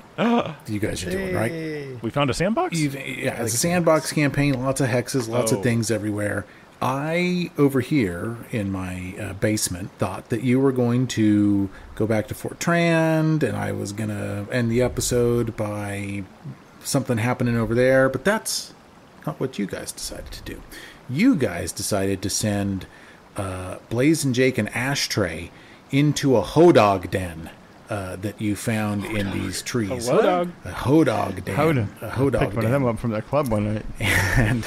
[SPEAKER 1] You guys are doing, right?
[SPEAKER 5] We found a sandbox?
[SPEAKER 1] Yeah, it's a sandbox campaign. Lots of hexes, lots of things everywhere. I, over here in my basement, thought that you were going to go back to Fort Trand, and I was going to end the episode by something happening over there, but that's not what you guys decided to do. You guys decided to send Blaze and Jake and Ashtray into a hodog den that you found in these trees.
[SPEAKER 4] hodog?
[SPEAKER 1] A hodog den.
[SPEAKER 3] Hoda.
[SPEAKER 1] A hodog
[SPEAKER 3] Picked one
[SPEAKER 1] den.
[SPEAKER 3] of them up from that club one night.
[SPEAKER 1] And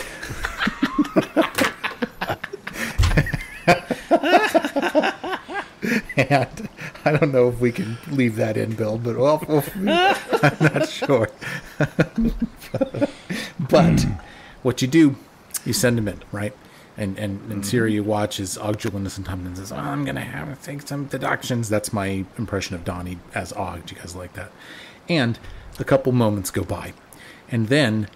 [SPEAKER 1] and I don't know if we can leave that in, Bill, but I'm not sure. But what you do, you send them in, right? And Siri, you watch as Ogjulan sometimes says, I'm going to have to take some deductions. That's my impression of Donnie as Og. Do you guys like that? And a couple moments go by. And then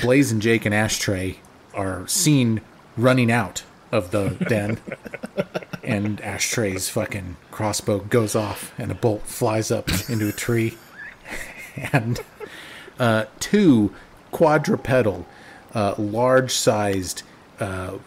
[SPEAKER 1] Blaze and Jake and Ashtray are seen running out of the den. And Ashtray's fucking crossbow goes off and a bolt flies up into a tree. And 2 quadrupedal, large-sized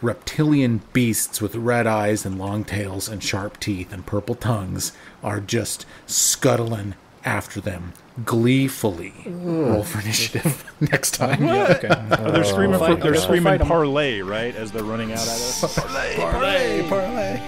[SPEAKER 1] reptilian beasts with red eyes and long tails and sharp teeth and purple tongues are just scuttling after them gleefully. Roll for initiative next time.
[SPEAKER 4] Yeah, okay.
[SPEAKER 5] They're screaming.
[SPEAKER 4] Fight-
[SPEAKER 5] They're
[SPEAKER 4] fight
[SPEAKER 5] screaming
[SPEAKER 4] 'em.
[SPEAKER 5] parlay, right? As they're running out at us.
[SPEAKER 1] Parlay.